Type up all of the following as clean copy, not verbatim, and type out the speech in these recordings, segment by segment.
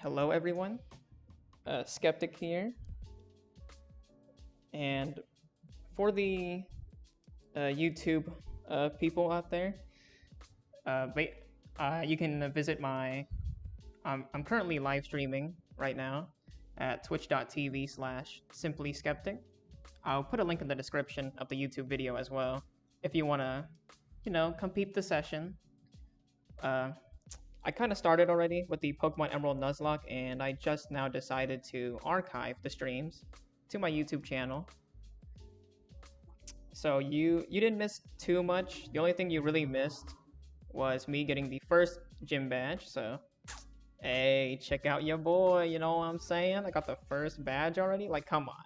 Hello everyone, Skeptic here, and for the YouTube people out there, you can visit my, I'm currently live streaming right now at twitch.tv/simplyskeptic. I'll put a link in the description of the YouTube video as well if you want to, come peep the session. I kind of started already with the Pokemon Emerald Nuzlocke, and I just now decided to archive the streams to my YouTube channel. So you didn't miss too much. The only thing you really missed was me getting the first gym badge. So, hey, check out your boy, you know what I'm saying? I got the first badge already. Like, come on.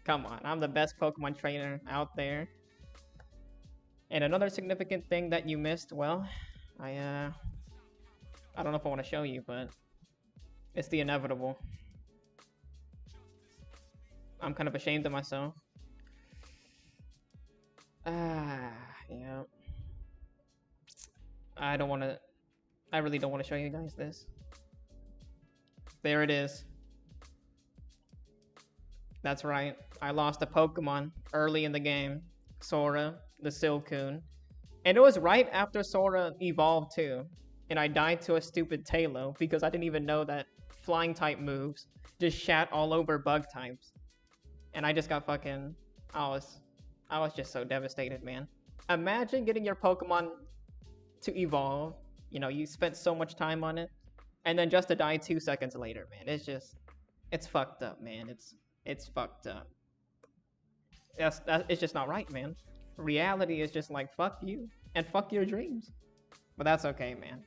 Come on, I'm the best Pokemon trainer out there. And another significant thing that you missed, well, I don't know if I want to show you, but it's the inevitable. I'm kind of ashamed of myself. Yeah. I really don't want to show you guys this. There it is. That's right. I lost a Pokemon early in the game. Sora, the Silcoon. And it was right after Sora evolved too. And I died to a stupid Tailo because I didn't even know that flying type moves just shat all over bug types. And I just got fucking, I was just so devastated, man. Imagine getting your Pokemon to evolve. You know, you spent so much time on it, and then just to die 2 seconds later, man. It's fucked up, man. It's fucked up. It's just not right, man. Reality is just like, fuck you and fuck your dreams. But that's okay, man.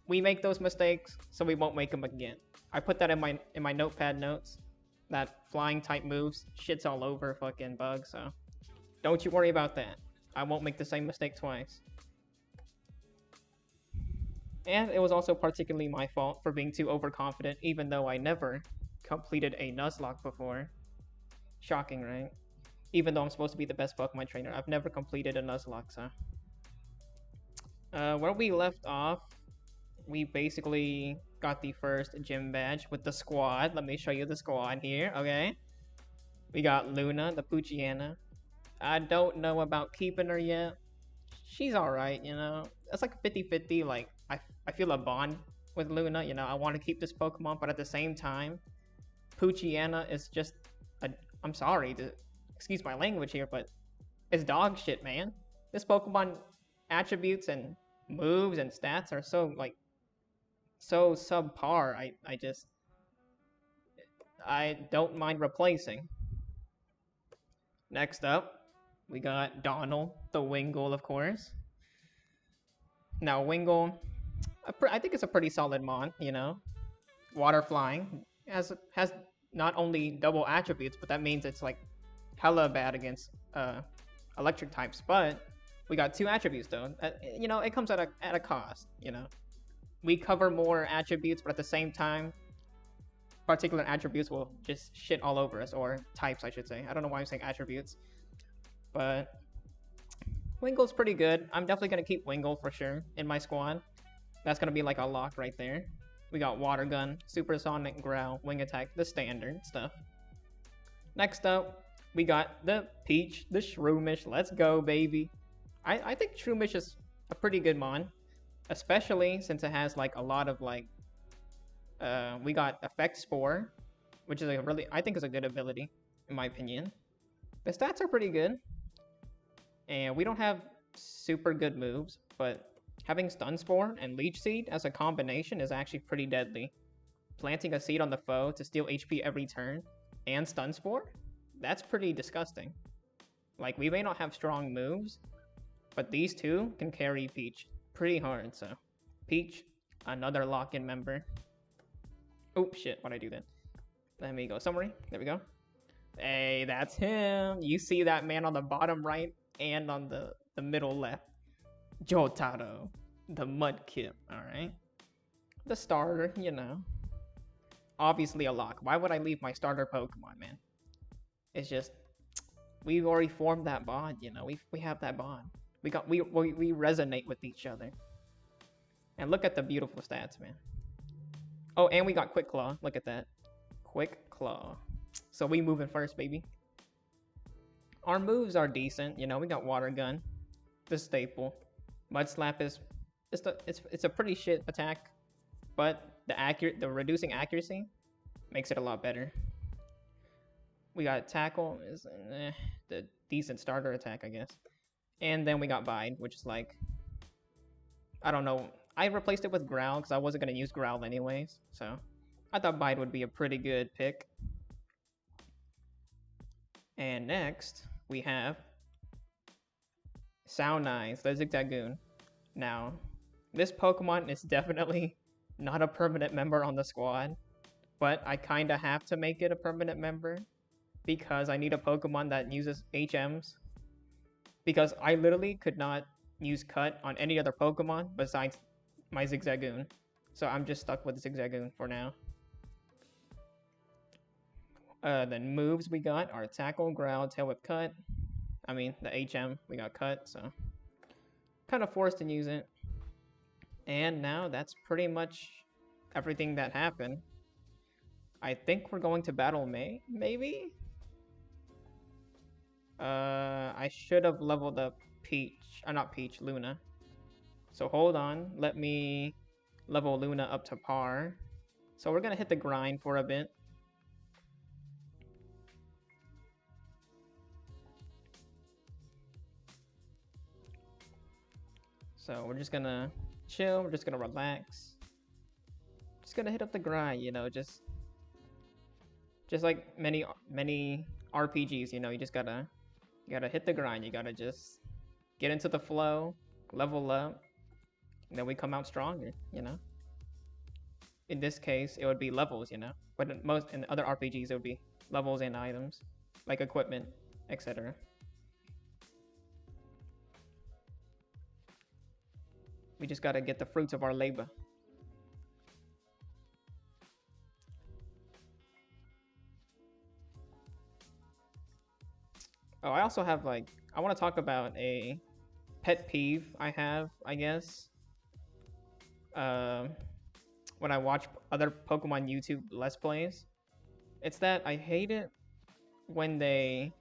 We make those mistakes, so we won't make them again. I put that in my notepad notes. That flying type moves shits all over fucking bugs, so don't you worry about that. I won't make the same mistake twice. And it was also particularly my fault for being too overconfident, even though I never completed a Nuzlocke before. Shocking, right? Even though I'm supposed to be the best Pokemon trainer, I've never completed a Nuzlocke, so. Where we left off, we basically got the first gym badge with the squad. Let me show you the squad here, okay? We got Luna, the Poochyena. I don't know about keeping her yet. She's alright, you know? It's like 50-50, like, I feel a bond with Luna, you know? I want to keep this Pokemon, but at the same time, Poochyena is just I'm sorry to excuse my language here, but it's dog shit, man. This Pokemon attributes and moves and stats are so subpar. I don't mind replacing. Next up, we got Donald, the Wingull, of course. Now Wingull, I think it's a pretty solid mon, you know. Water flying has not only double attributes, but that means it's like hella bad against electric types, but we got 2 attributes though. You know, it comes at a cost, you know. We cover more attributes, but at the same time, particular attributes will just shit all over us, or types, I should say. I don't know why I'm saying attributes, but Wingull's pretty good. I'm definitely going to keep Wingull for sure in my squad. That's going to be like a lock right there. We got Water Gun, Supersonic, Growl, Wing Attack, the standard stuff. Next up, we got the Peach, the Shroomish. Let's go, baby. I think Shroomish is a pretty good mon, especially since it has like a lot of like, we got Effect Spore, which is I think is a good ability, in my opinion. The stats are pretty good, and we don't have super good moves, but having Stun Spore and Leech Seed as a combination is actually pretty deadly. Planting a seed on the foe to steal HP every turn and Stun Spore? That's pretty disgusting. Like, we may not have strong moves, but these two can carry Peach pretty hard, so. Peach, another lock-in member. Oh, shit, why'd I do that? Let me go summary. There we go. Hey, that's him. You see that man on the bottom right and on the middle left. Jotaro, the Mudkip, alright? The starter, you know. Obviously a lock. Why would I leave my starter Pokemon, man? It's just, we've already formed that bond, you know. We have that bond. We resonate with each other. And look at the beautiful stats, man. Oh, and we got Quick Claw. Look at that. Quick Claw. So we moving first, baby. Our moves are decent. You know, we got Water Gun, the staple. Mud Slap is it's a pretty shit attack, but the reducing accuracy makes it a lot better. We got Tackle is the decent starter attack, I guess. And then we got Bide, which is like, I don't know. I replaced it with Growl because I wasn't going to use Growl anyways. So I thought Bide would be a pretty good pick. And next, we have Sound Eyes, the Zigzagoon. Now, this Pokemon is definitely not a permanent member on the squad, but I kind of have to make it a permanent member because I need a Pokemon that uses HMs. Because I literally could not use Cut on any other Pokemon besides my Zigzagoon. So I'm just stuck with Zigzagoon for now. Then moves we got are Tackle, Growl, Tail Whip, Cut. I mean, the HM, we got Cut, so kind of forced to use it. And now that's pretty much everything that happened. I think we're going to battle May, maybe? I should have leveled up Peach, not Peach, Luna. So hold on, let me level Luna up to par. So we're gonna hit the grind for a bit. So we're just gonna chill, we're just gonna relax. Just gonna hit up the grind, you know, just like many RPGs, you know, you gotta hit the grind, you gotta just get into the flow, level up, and then we come out stronger, you know. In this case, it would be levels, you know, but in other RPGs, it would be levels and items, like equipment, etc. We just gotta get the fruits of our labor. Oh, I also have I want to talk about a pet peeve I have, I guess. When I watch other Pokemon YouTube Let's Plays, it's that I hate it when they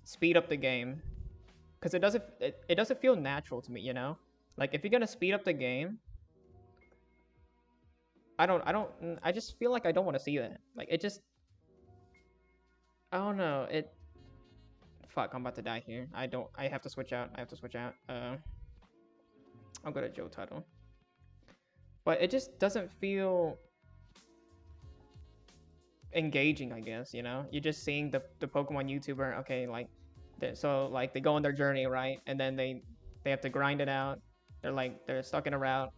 speed up the game, because it doesn't feel natural to me, you know. Like if you're gonna speed up the game, I just feel like I don't want to see that. Like I don't know. Fuck, I'm about to die here. I have to switch out. I'll go to Joe Tuttle. But it just doesn't feel engaging, I guess, you know? You're just seeing the Pokemon YouTuber, okay, they go on their journey, right? And then they have to grind it out. They're stuck in a route.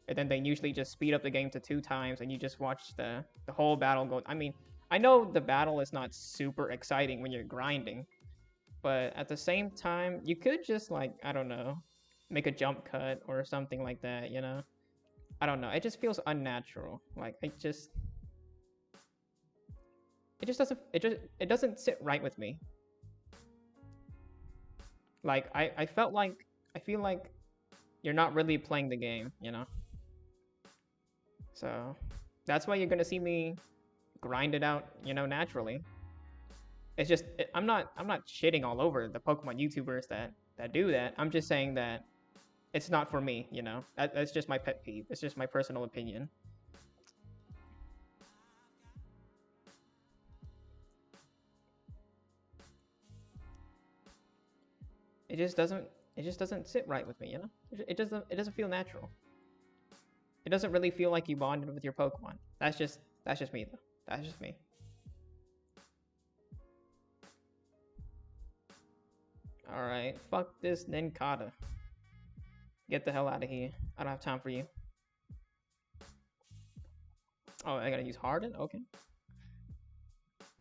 And then they usually just speed up the game to 2 times and you just watch the whole battle go. I mean, I know the battle is not super exciting when you're grinding, but at the same time, you could just I don't know, make a jump cut or something like that, you know? I don't know. It just feels unnatural. It doesn't sit right with me. I feel like you're not really playing the game, you know? So that's why you're gonna see me grind it out, you know, naturally. It's just I'm not shitting all over the Pokemon YouTubers that do that. I'm just saying that it's not for me, you know. That's just my pet peeve. It's just my personal opinion. It just doesn't sit right with me, you know. It doesn't feel natural. It doesn't really feel like you bonded with your Pokemon. That's just me though. That's just me. All right, fuck this Nincada. Get the hell out of here. I don't have time for you. Oh, I gotta use Harden? Okay.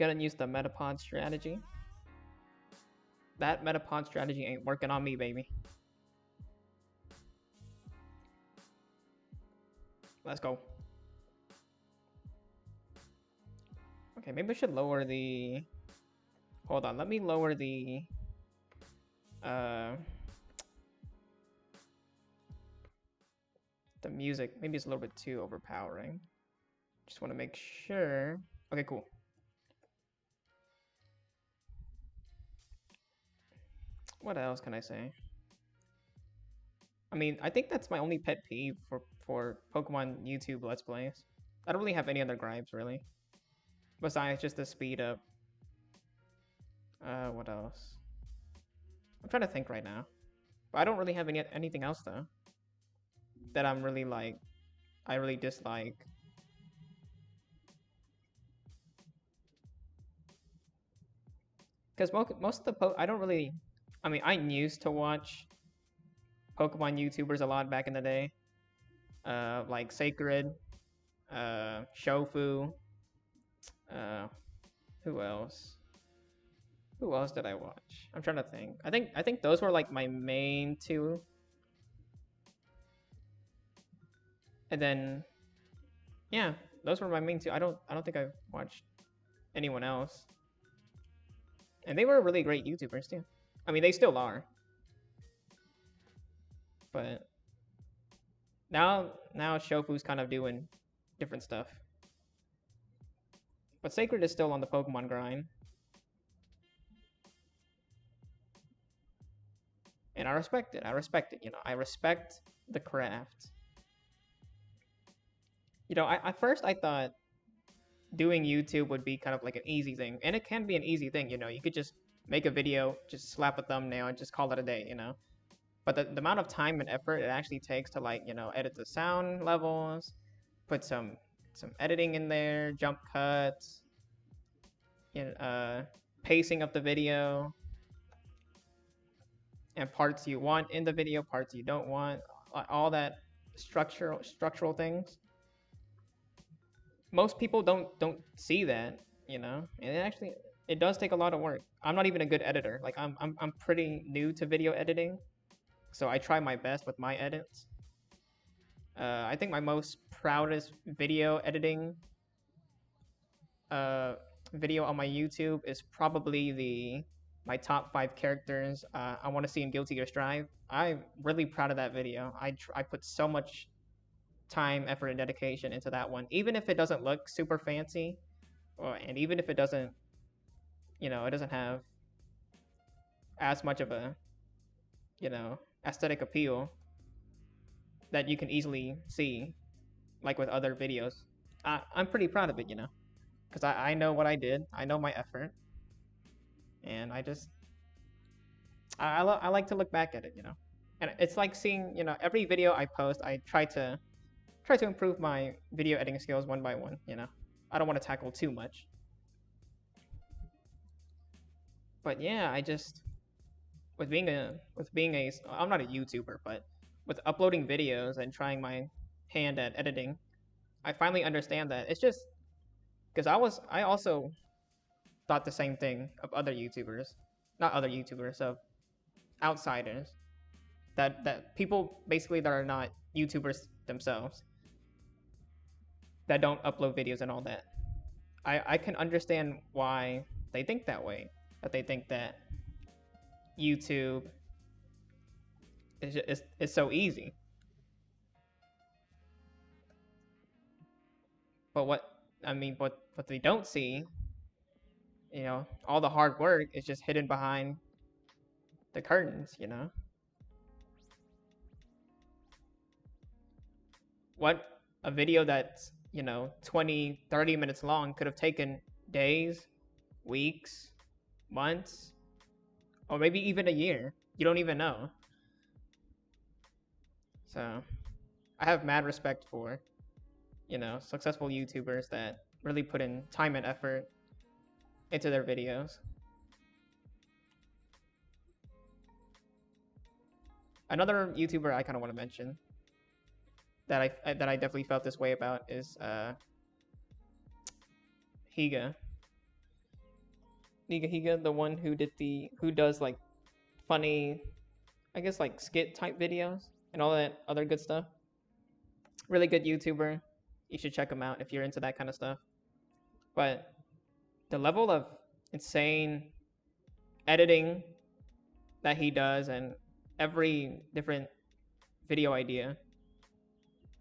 Gotta use the Metapod strategy. That Metapod strategy ain't working on me, baby. Let's go. Okay, maybe I should lower the... Hold on, let me lower the... The music. Maybe it's a little bit too overpowering. Just want to make sure. Okay, cool. What else can I say? I mean, I think that's my only pet peeve for Pokemon YouTube Let's Plays. I don't really have any other gripes, really. Besides just the speed up. What else? I'm trying to think right now. But I don't really have anything else, though. That I'm really, like, I really dislike. Because most of the I don't really... I mean, I used to watch Pokemon YouTubers a lot back in the day. Like Sacred, Shofu, who else? Who else did I watch? I'm trying to think. I think those were like my main two. And then yeah, those were my main two. I don't think I've watched anyone else. And they were really great YouTubers too. I mean, they still are. But now Shofu's kind of doing different stuff. But Sacred is still on the Pokemon grind. And I respect it. I respect it, you know. I respect the craft. You know, at first I thought doing YouTube would be kind of like an easy thing. And it can be an easy thing, you know. You could just make a video, just slap a thumbnail, and just call it a day, you know. But the amount of time and effort it actually takes to, like, you know, edit the sound levels, put some editing in there, jump cuts, you know, pacing of the video, and parts you want in the video, parts you don't want, all that structural things. Most people don't see that, you know, and it does take a lot of work. I'm not even a good editor. Like I'm pretty new to video editing, so I try my best with my edits. I think my most proudest video editing video on my YouTube is probably my top 5 characters I want to see in Guilty Gear Strive. I'm really proud of that video. I put so much time, effort, and dedication into that one, even if it doesn't look super fancy, and even if it doesn't, you know, it doesn't have as much of a, you know, aesthetic appeal that you can easily see, like with other videos. I'm pretty proud of it, you know, because I know what I did, I know my effort, and I like to look back at it, you know, and it's like seeing, you know, every video I post, I try to improve my video editing skills one by one, you know. I don't want to tackle too much. But yeah, I just with being a I'm not a YouTuber, but with uploading videos and trying my hand at editing, I finally understand that it's just because I also thought the same thing of other YouTubers, not other YouTubers, of outsiders, that people basically that are not YouTubers themselves, that don't upload videos and all that. I can understand why they think that way. That they think that YouTube is so easy. But what they don't see, you know, all the hard work is just hidden behind the curtains, you know. What a video that's, you know, 20, 30 minutes long could have taken days, weeks, months, or maybe even a year. You don't even know. So I have mad respect for, you know, successful YouTubers that really put in time and effort into their videos. Another YouTuber I kind of want to mention that I definitely felt this way about is Higa. Higa, the one who does like funny, I guess like skit type videos and all that other good stuff. Really good YouTuber. You should check him out if you're into that kind of stuff. But the level of insane editing that he does and every different video idea,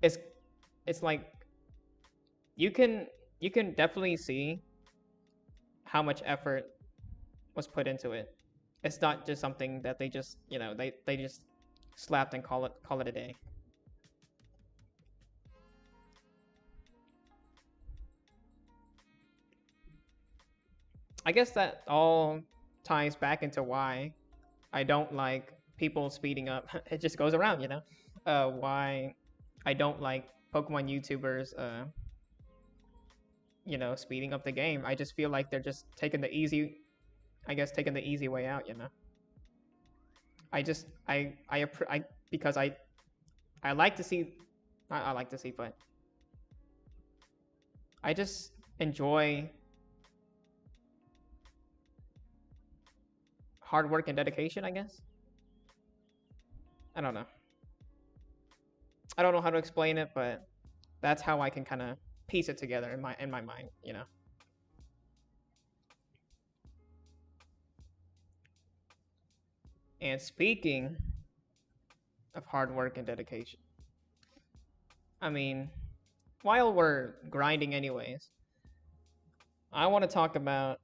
it's like you can you can definitely see how much effort was put into it. It's not just something that they just, they just slapped and call it a day. I guess that all ties back into why I don't like people speeding up. It just goes around, why I don't like Pokemon YouTubers, speeding up the game. I just feel like they're just taking the easy, I guess, taking the easy way out. I just, I because I like to see, not I like to see, but I just enjoy hard work and dedication, I guess. I don't know. I don't know how to explain it, but that's how I can kind of piece it together in my mind. And speaking of hard work and dedication, I mean, while we're grinding anyways, I want to talk about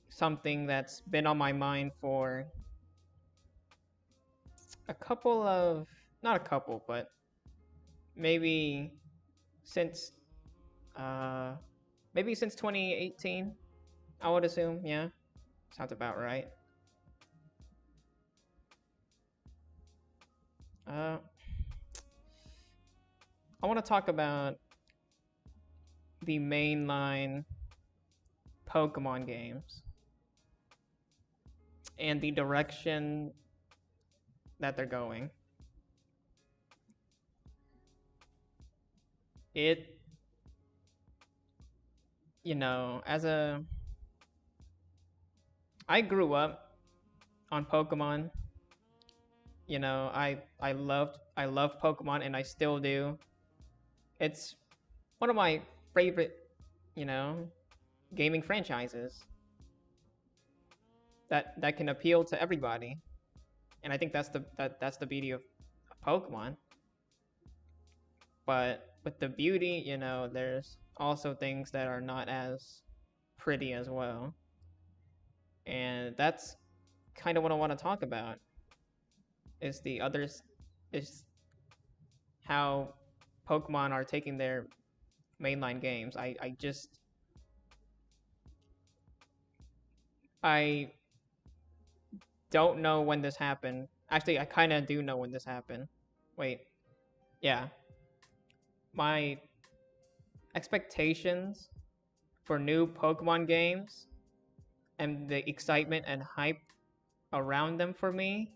something that's been on my mind for a couple of, not a couple, but maybe since uh maybe since 2018, I would assume. Yeah, sounds about right. uh I want to talk about the mainline Pokemon games and the direction that they're going. It, as a, I grew up on Pokemon. I loved Pokemon, and I still do. It's one of my favorite, you know, gaming franchises that can appeal to everybody. And I think that's the beauty of Pokemon. But with the beauty, there's also things that are not as pretty as well. And that's kind of what I want to talk about, is the others, is how Pokemon are taking their mainline games. I don't know when this happened. Actually, I kind of do know when this happened. Wait. Yeah. My expectations for new Pokemon games and the excitement and hype around them for me,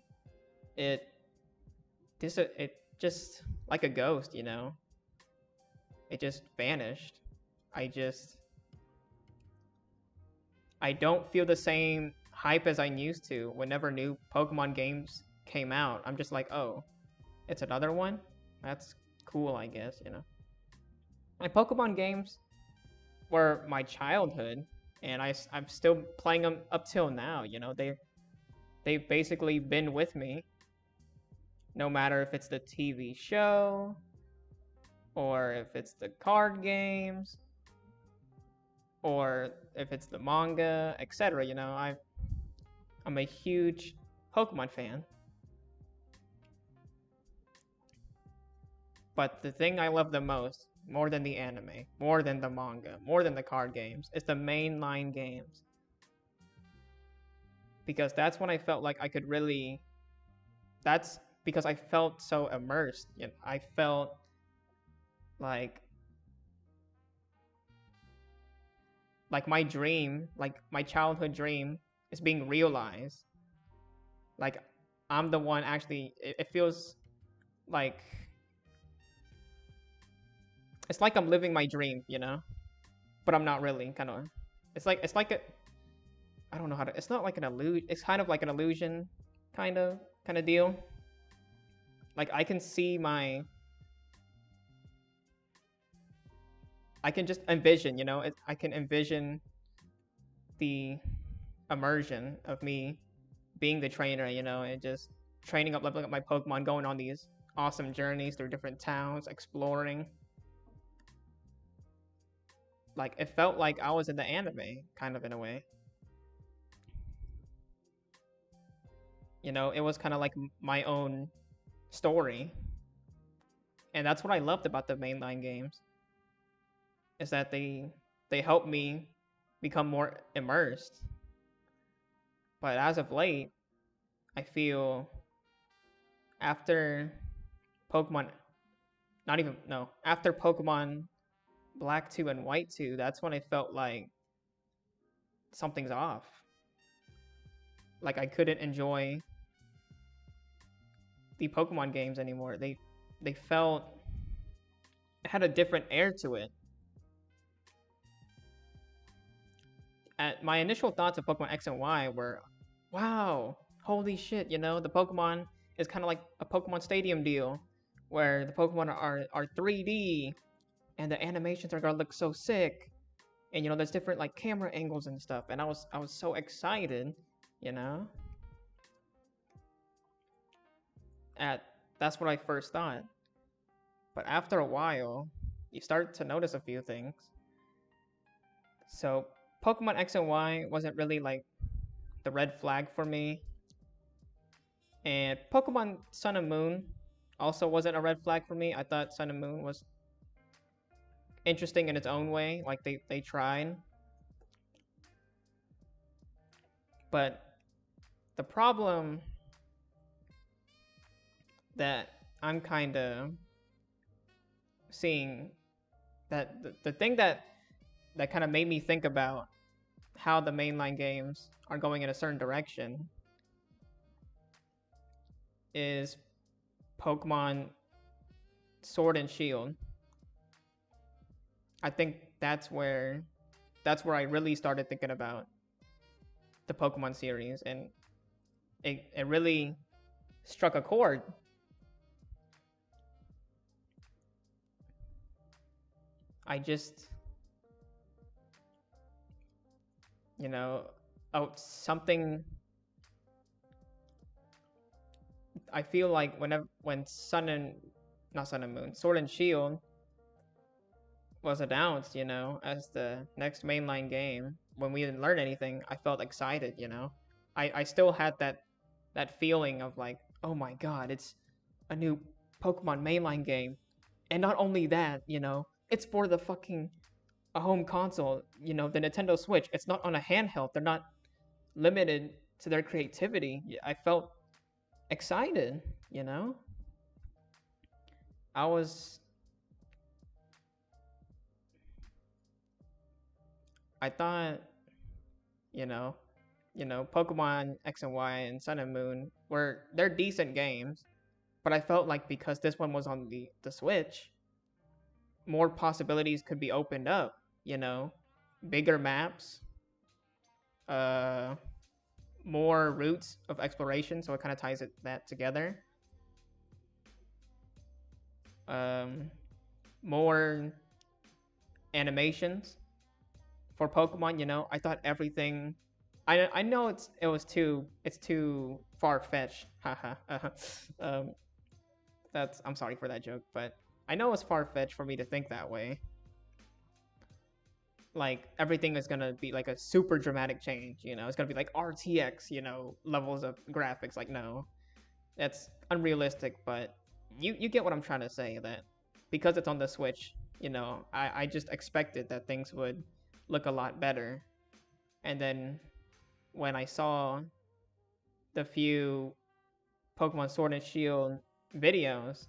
it it just, like a ghost. It just vanished. I don't feel the same hype as I used to whenever new Pokemon games came out. I'm just like, oh, it's another one? That's cool, I guess. My Pokemon games were my childhood, and I'm still playing them up till now. They've basically been with me, no matter if it's the TV show or if it's the card games or if it's the manga, etc. I'm a huge Pokemon fan. But the thing I love the most, more than the anime, more than the manga, more than the card games, is the mainline games. Because that's when I felt like I could really, that's because I felt so immersed. I felt like my dream, like my childhood dream, is being realized. Like, I'm the one actually, it feels like, it's like I'm living my dream. But I'm not really, kind of. It's like a, I don't know how to, it's not like an illusion, it's kind of like an illusion, kind of deal. Like, I can see I can just envision, I can envision the immersion of me being the trainer, and just training up, leveling up my Pokemon, going on these awesome journeys through different towns, exploring. Like it felt like I was in the anime, kind of in a way. You know, it was kind of like my own story, and that's what I loved about the mainline games is that they helped me become more immersed. But as of late, I feel after Pokemon, not even no, after Pokemon Black 2 and White 2, that's when I felt like something's off. Like I couldn't enjoy the Pokemon games anymore. They felt it had a different air to it. At my initial thoughts of Pokemon X and Y were, wow, holy shit, you know, the Pokemon is kind of like a Pokemon Stadium deal where the Pokemon are 3D and the animations are gonna look so sick. And you know, there's different like camera angles and stuff. And I was so excited, you know. That's what I first thought. But after a while, you start to notice a few things. So Pokemon X and Y wasn't really like the red flag for me. And Pokemon Sun and Moon also wasn't a red flag for me. I thought Sun and Moon was interesting in its own way. Like they tried. But the problem that I'm kind of seeing, that the thing that kind of made me think about how the mainline games are going in a certain direction is Pokemon Sword and Shield. I think that's where I really started thinking about the Pokemon series, and it really struck a chord. I just, you know, something. I feel like when not Sun and Moon, Sword and Shield was announced, you know, as the next mainline game, when we didn't learn anything, I felt excited, you know. I still had that feeling of like, oh my god, it's a new Pokemon mainline game. And not only that, you know, it's for the fucking a home console, you know, the Nintendo Switch. It's not on a handheld. They're not limited to their creativity. I felt excited, you know? I thought, you know, Pokemon X and Y and Sun and Moon they're decent games, but I felt like because this one was on the Switch, more possibilities could be opened up, you know, bigger maps, more routes of exploration, so it kind of ties that together. More animations for Pokemon, you know. I thought everything. I know it's too far fetched. Haha. I'm sorry for that joke, but I know it's far fetched for me to think that way. Like everything is gonna be like a super dramatic change, you know. It's gonna be like RTX, you know, levels of graphics. Like no, that's unrealistic. But you get what I'm trying to say. That because it's on the Switch, you know, I just expected that things would look a lot better. And then when I saw the few Pokemon Sword and Shield videos,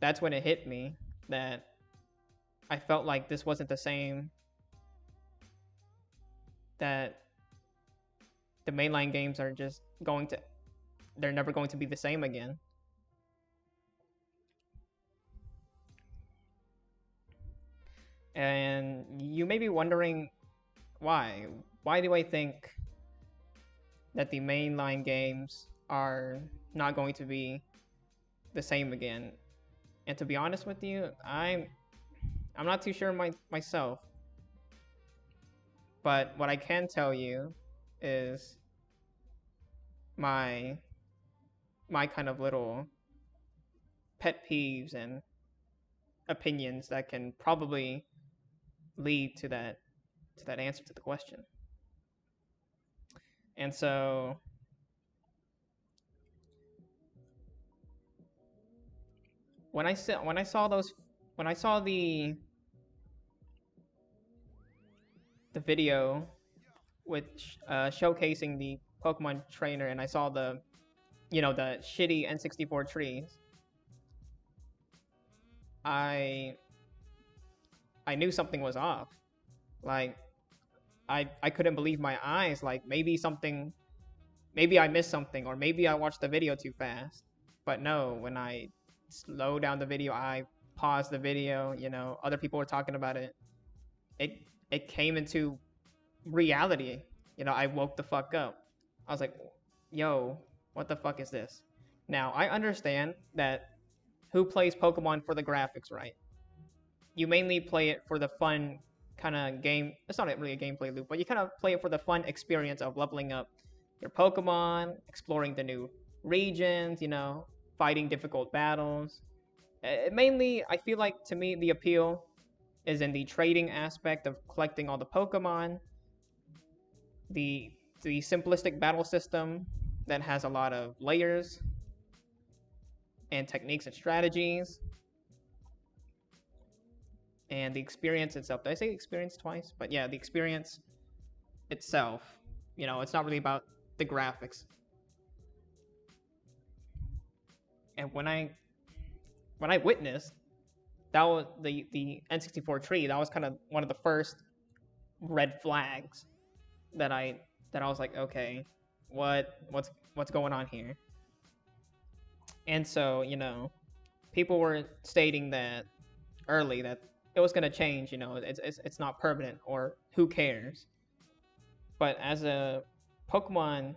that's when it hit me that I felt like this wasn't the same, that the mainline games are just they're never going to be the same again. And you may be wondering why. Why do I think that the mainline games are not going to be the same again? And to be honest with you, I'm not too sure myself. But what I can tell you is my kind of little pet peeves and opinions that can probably lead to that answer to the question. And so when I saw those when I saw the video with showcasing the Pokemon trainer, and I saw the the shitty N64 trees, I I knew something was off. Like I couldn't believe my eyes. Like maybe I missed something, or maybe I watched the video too fast. But no, when I slowed down the video, I paused the video. Other people were talking about it. It it came into reality. I woke the fuck up. I was like, yo, what the fuck is this? Now, I understand that who plays Pokemon for the graphics, right? You mainly play it for the fun kind of game. It's not really a gameplay loop, but you kind of play it for the fun experience of leveling up your Pokemon, exploring the new regions, fighting difficult battles. Mainly, I feel like to me, the appeal is in the trading aspect of collecting all the Pokemon, the simplistic battle system that has a lot of layers and techniques and strategies, and the experience itself. Did I say experience twice? But yeah, the experience itself. It's not really about the graphics. And when I witnessed that was the N64 tree, that was kind of one of the first red flags that I was like, okay, what's going on here? And so, people were stating that early that it was going to change, it's not permanent, or who cares. But as a Pokemon,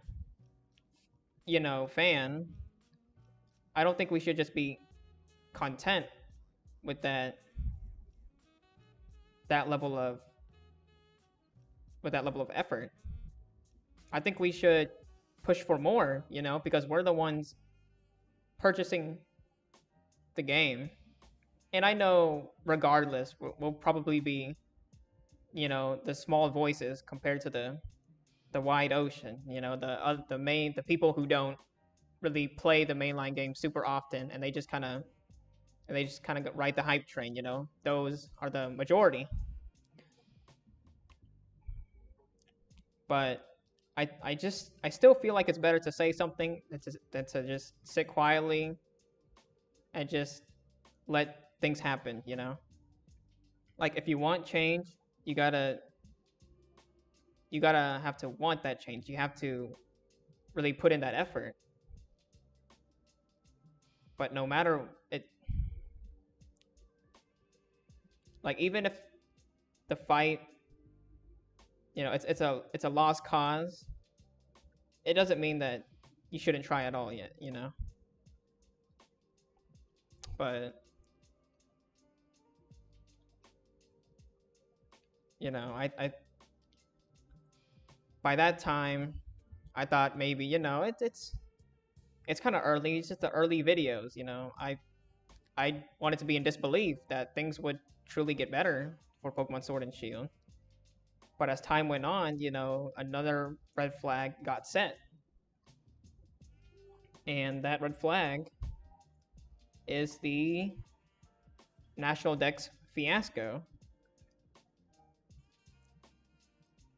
fan, I don't think we should just be content with that level of effort. I think we should push for more, because we're the ones purchasing the game. And I know regardless, we'll probably be, the small voices compared to the wide ocean, the people who don't really play the mainline game super often, and they just kind of ride the hype train, those are the majority. But I still feel like it's better to say something than to just sit quietly and just let things happen, Like, if you want change, you gotta have to want that change. You have to really put in that effort. But no matter it, like, even if the fight, it's a lost cause, it doesn't mean that you shouldn't try at all yet, But I by that time, I thought maybe, it's kind of early. It's just the early videos, I wanted to be in disbelief that things would truly get better for Pokemon Sword and Shield. But as time went on, another red flag got set. And that red flag is the National Dex fiasco.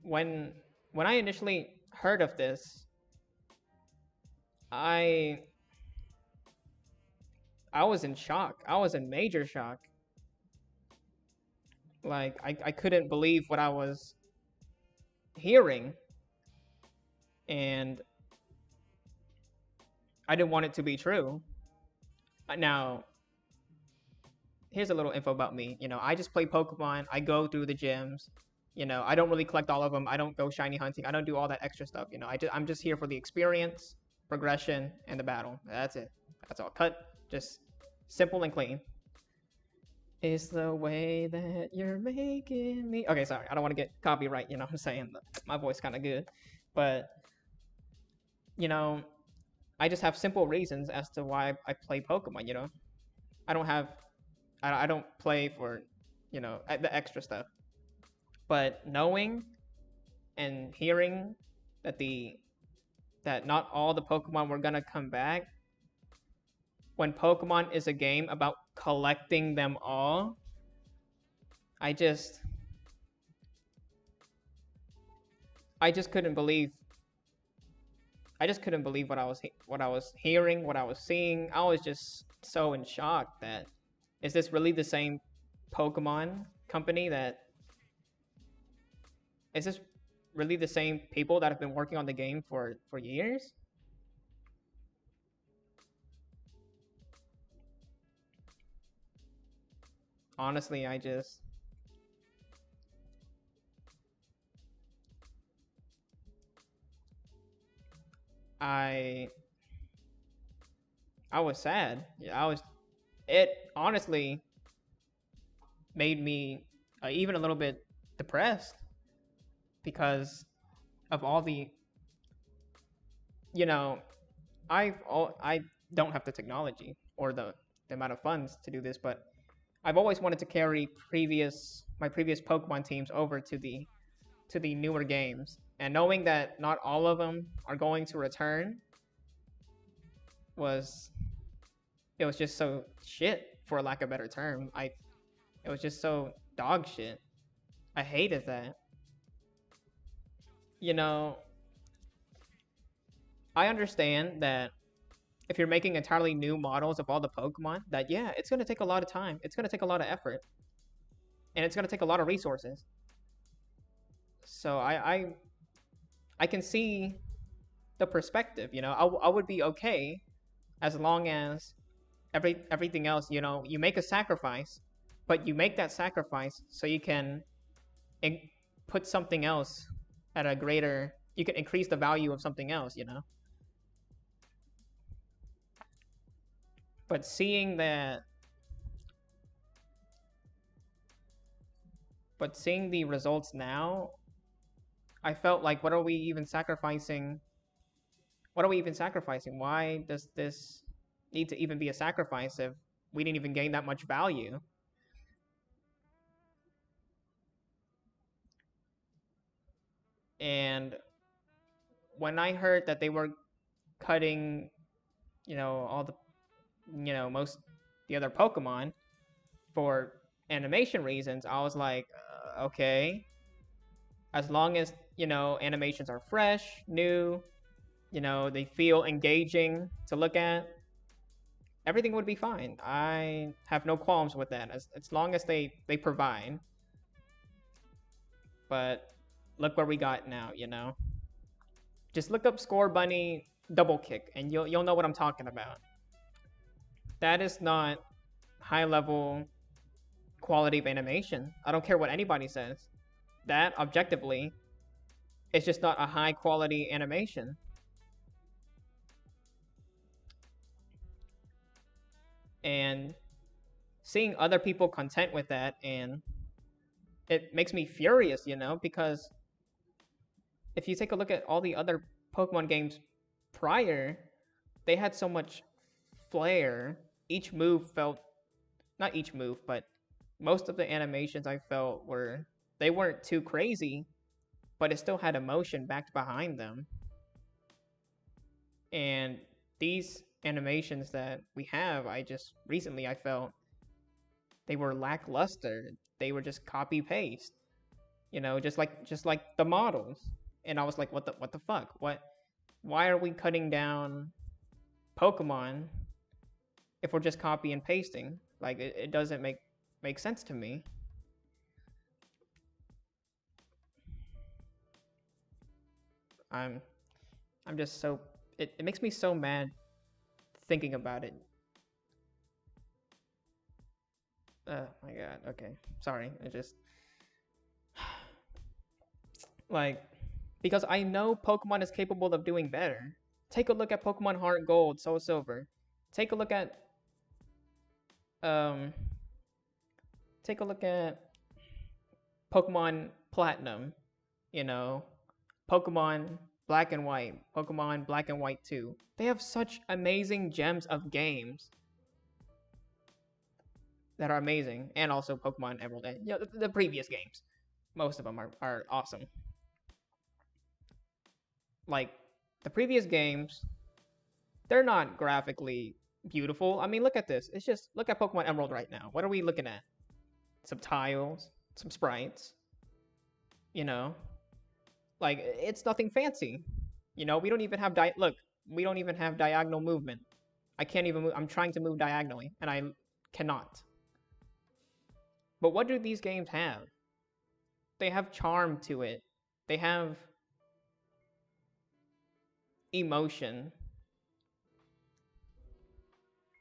When I initially heard of this, I was in shock. I was in major shock. Like, I couldn't believe what I was hearing. And I didn't want it to be true. Now, here's a little info about me. I just play Pokemon. I go through the gyms. I don't really collect all of them. I don't go shiny hunting. I don't do all that extra stuff. I'm just here for the experience, progression, and the battle. That's it. That's all. Cut. Just simple and clean. It's the way that you're making me. Okay, sorry. I don't want to get copyright. I'm saying my voice kind of good. But, I just have simple reasons as to why I play Pokemon, I don't play for, the extra stuff. But knowing and hearing that not all the Pokemon were gonna come back, when Pokemon is a game about collecting them all, I just couldn't believe what I was hearing, what I was seeing. I was just so in shock that is this really the same Pokemon company is this really the same people that have been working on the game for years? Honestly, I was sad. Yeah, it honestly made me even a little bit depressed because of all the, you know, I don't have the technology or the amount of funds to do this, but I've always wanted to carry my previous Pokemon teams over to the newer games, and knowing that not all of them are going to return was it was just so shit, for lack of a better term. It was just so dog shit. I hated that. You know, I understand that if you're making entirely new models of all the Pokemon, that yeah, it's gonna take a lot of time. It's gonna take a lot of effort, and it's gonna take a lot of resources. So I can see the perspective. You know, I would be okay as long as everything else. You know, you make a sacrifice, but you make that sacrifice so you can put something else at a greater. You can increase the value of something else. You know. But seeing the results now, I felt like, what are we even sacrificing? What are we even sacrificing? Why does this need to even be a sacrifice if we didn't even gain that much value? And when I heard that they were cutting, all the, most the other Pokemon for animation reasons, I was like, okay, as long as, animations are fresh, new, they feel engaging to look at, everything would be fine. I have no qualms with that as long as they provide. But look where we got now, Just look up Score Bunny double kick and you'll know what I'm talking about. That is not high level quality of animation. I don't care what anybody says. That objectively is just not a high quality animation. And seeing other people content with that, and it makes me furious, because if you take a look at all the other Pokemon games prior, they had so much flair. Each move felt, not each move, but most of the animations I felt they weren't too crazy, but it still had emotion backed behind them. And these animations that we have, I felt they were lackluster. They were just copy paste, just like the models. And I was like, what the fuck? Why are we cutting down Pokemon if we're just copy and pasting? Like, it doesn't make sense to me. I'm just so, it makes me so mad thinking about it. Oh my god, okay. Sorry, I just like, because I know Pokemon is capable of doing better. Take a look at Pokemon Heart Gold, Soul Silver. Take a look at Pokemon Platinum, Pokemon Black and White, Pokemon Black and White 2. They have such amazing gems of games that are amazing, and also Pokemon Emerald, the previous games. Most of them are awesome. Like the previous games, they're not graphically beautiful. I mean, look at this. It's just look at Pokemon Emerald right now. What are we looking at? Some tiles, some sprites. You know, like it's nothing fancy. You know, we don't even have look. We don't even have diagonal movement. I can't even move. I'm trying to move diagonally, and I cannot. But what do these games have? They have charm to it. They have emotion.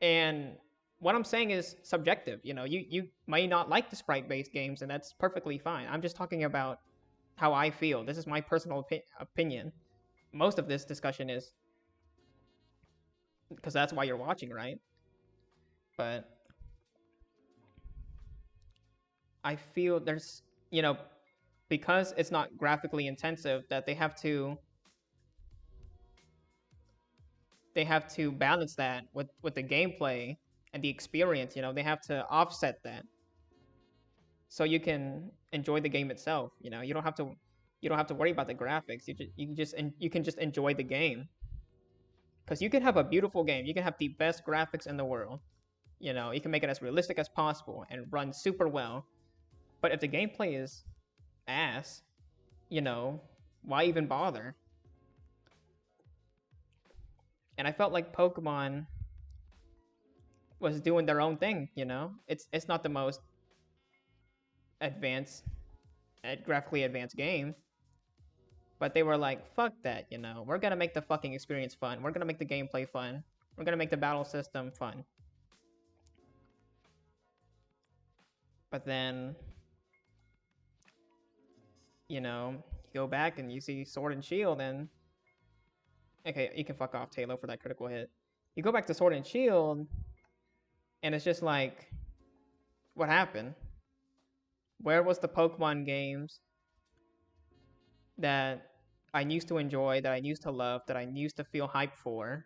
And what I'm saying is subjective. You know, you may not like the sprite-based games, and that's perfectly fine. I'm just talking about how I feel. This is my personal opinion. Most of this discussion is because that's why you're watching, right? But I feel there's, you know, because it's not graphically intensive, that they have to balance that with the gameplay and the experience. You know, they have to offset that so you can enjoy the game itself. You know, you don't have to worry about the graphics. You can just enjoy the game. Because you can have a beautiful game, you can have the best graphics in the world. You know, you can make it as realistic as possible and run super well. But if the gameplay is ass, you know, why even bother? And I felt like Pokemon was doing their own thing. You know, it's not the most advanced, graphically advanced game, but they were like, fuck that. You know, we're gonna make the fucking experience fun. We're gonna make the gameplay fun. We're gonna make the battle system fun. But then, you know, you go back and you see Sword and Shield, and okay, you can fuck off, Taylor, for that critical hit. You go back to Sword and Shield, and it's just like, what happened? Where was the Pokemon games that I used to enjoy, that I used to love, that I used to feel hyped for?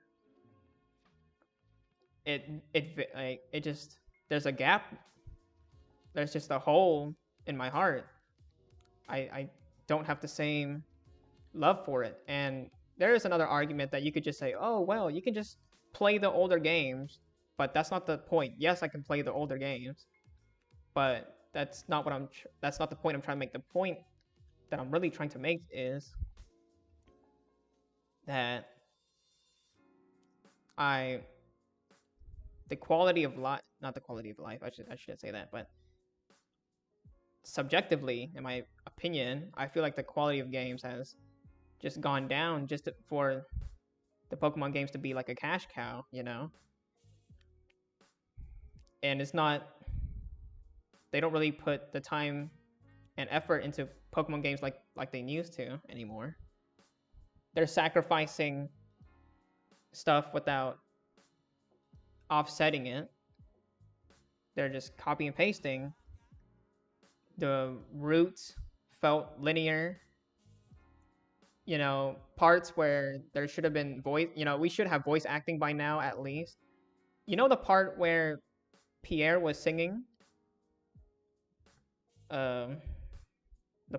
It just, there's a gap. There's just a hole in my heart. I don't have the same love for it. And there is another argument that you could just say, oh, well, you can just play the older games, but that's not the point. Yes, I can play the older games, but that's not that's not the point I'm trying to make. The point that I'm really trying to make is that the quality of life, not the quality of life, I shouldn't say that, but subjectively, in my opinion, I feel like the quality of games has just gone down just for the Pokemon games to be like a cash cow, you know? And it's not, they don't really put the time and effort into Pokemon games like they used to anymore. They're sacrificing stuff without offsetting it. They're just copy and pasting. The routes felt linear. You know, parts where there should have been voice, you know, we should have voice acting by now at least. You know the part where Pierre was singing? The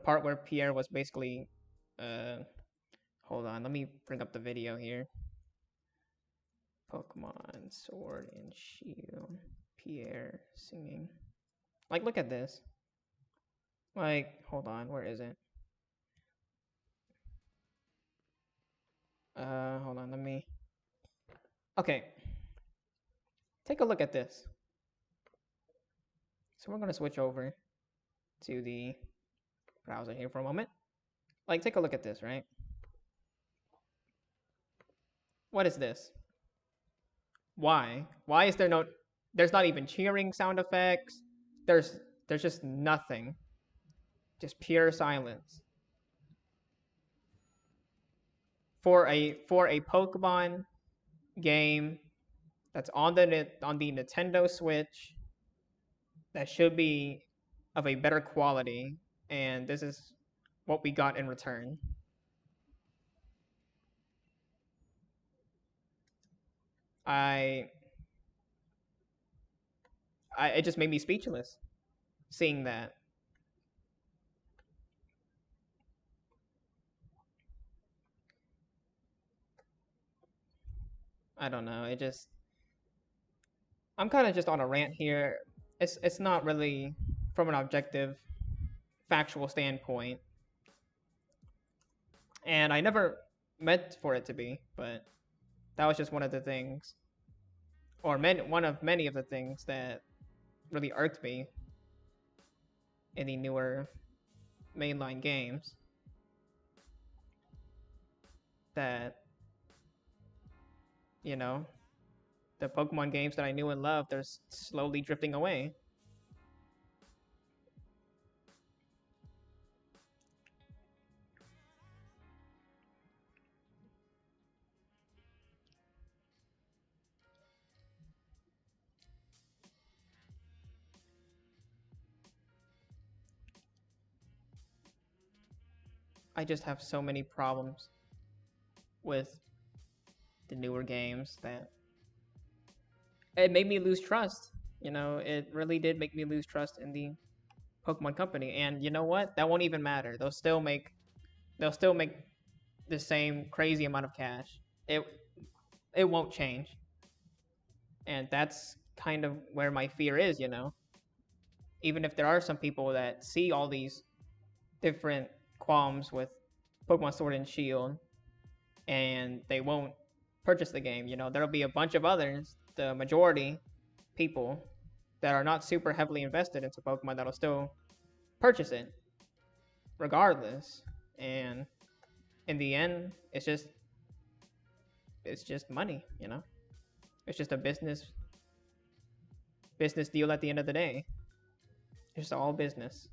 part where Pierre was basically, hold on, let me bring up the video here. Pokemon Sword and Shield, Pierre singing. Like, look at this. Like, hold on, where is it? Hold on, let me. Okay. Take a look at this. So we're gonna switch over to the browser here for a moment. Like, take a look at this, right? What is this? Why? Why is there there's not even cheering sound effects. There's just nothing. Just pure silence. For a Pokemon game that's on the Nintendo Switch that should be of a better quality, and this is what we got in return. It just made me speechless seeing that. I don't know. I'm kind of just on a rant here. It's not really from an objective, factual standpoint, and I never meant for it to be, but that was just one of the things, or one of many of the things that really irked me in the newer mainline games. That, you know, the Pokemon games that I knew and loved, they're slowly drifting away. I just have so many problems with the newer games that it made me lose trust. You know, it really did make me lose trust in the Pokemon company. And you know what? That won't even matter. They'll still make the same crazy amount of cash. It won't change. And that's kind of where my fear is, you know. Even if there are some people that see all these different qualms with Pokemon Sword and Shield and they won't purchase the game, you know, there'll be a bunch of others, the majority people that are not super heavily invested into Pokemon that'll still purchase it regardless. And in the end, it's just money, you know. It's just a business deal at the end of the day. It's just all business.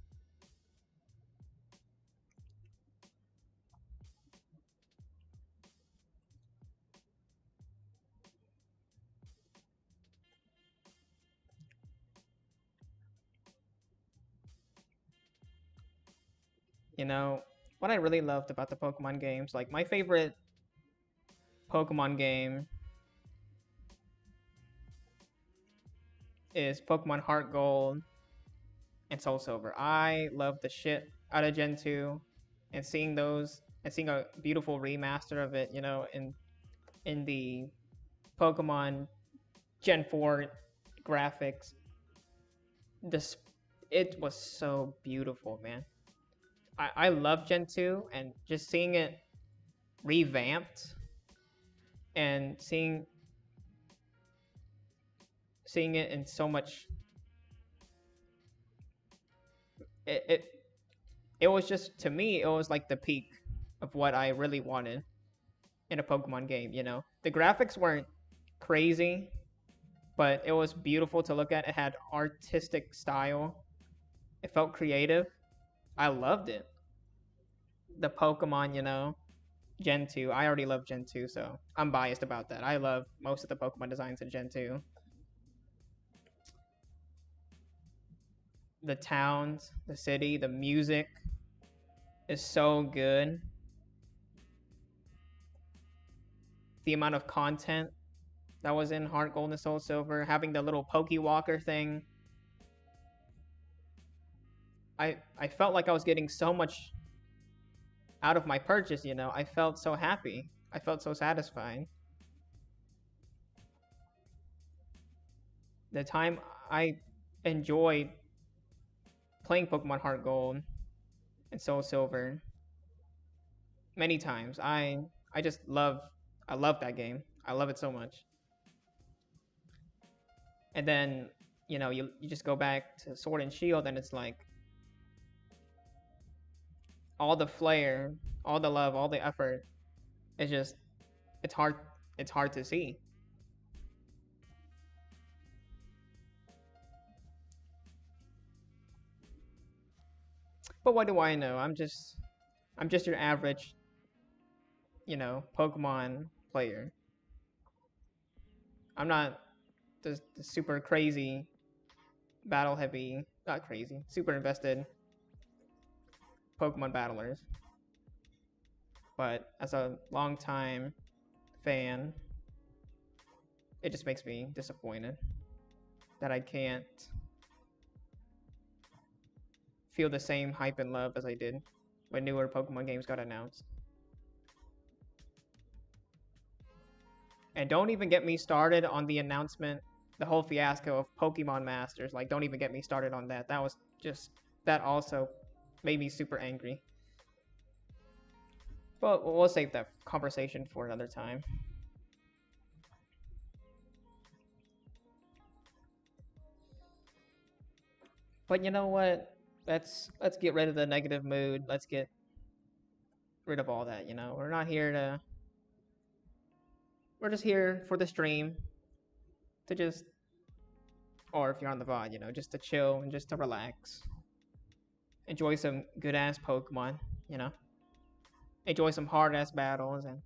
You know, what I really loved about the Pokemon games, like my favorite Pokemon game is Pokemon Heart Gold and Soul Silver. I love the shit out of Gen 2 and seeing a beautiful remaster of it, you know, in the Pokemon Gen 4 graphics. This it was so beautiful, man. I love Gen 2 and just seeing it revamped and seeing it in so much it, it it was just, to me, it was like the peak of what I really wanted in a Pokemon game, you know. The graphics weren't crazy, but it was beautiful to look at. It had artistic style. It felt creative. I loved it. The Pokemon, you know, Gen 2. I already love Gen 2, so I'm biased about that. I love most of the Pokemon designs in Gen 2. The towns, the city, the music is so good. The amount of content that was in Heart Gold and Soul Silver, having the little Pokewalker thing. I felt like I was getting so much out of my purchase, you know. I felt so happy. I felt so satisfied. The time I enjoyed playing Pokemon Heart Gold and Soul Silver many times. I love that game. I love it so much. And then, you know, you just go back to Sword and Shield and it's like all the flair, all the love, all the effort. It's just it's hard to see. But what do I know? I'm just your average, you know, Pokemon player. I'm not the super crazy, battle heavy, not crazy, super invested Pokemon battlers. But as a long-time fan, it just makes me disappointed that I can't feel the same hype and love as I did when newer Pokemon games got announced. And don't even get me started on the announcement, the whole fiasco of Pokemon Masters. Like, don't even get me started on that. That was just, that also made me super angry. But we'll save that conversation for another time. But you know what? Let's get rid of the negative mood. Let's get rid of all that, you know? We're not here to... We're just here for the stream to just... Or if you're on the VOD, you know, just to chill and just to relax. Enjoy some good-ass Pokemon, you know? Enjoy some hard-ass battles, and...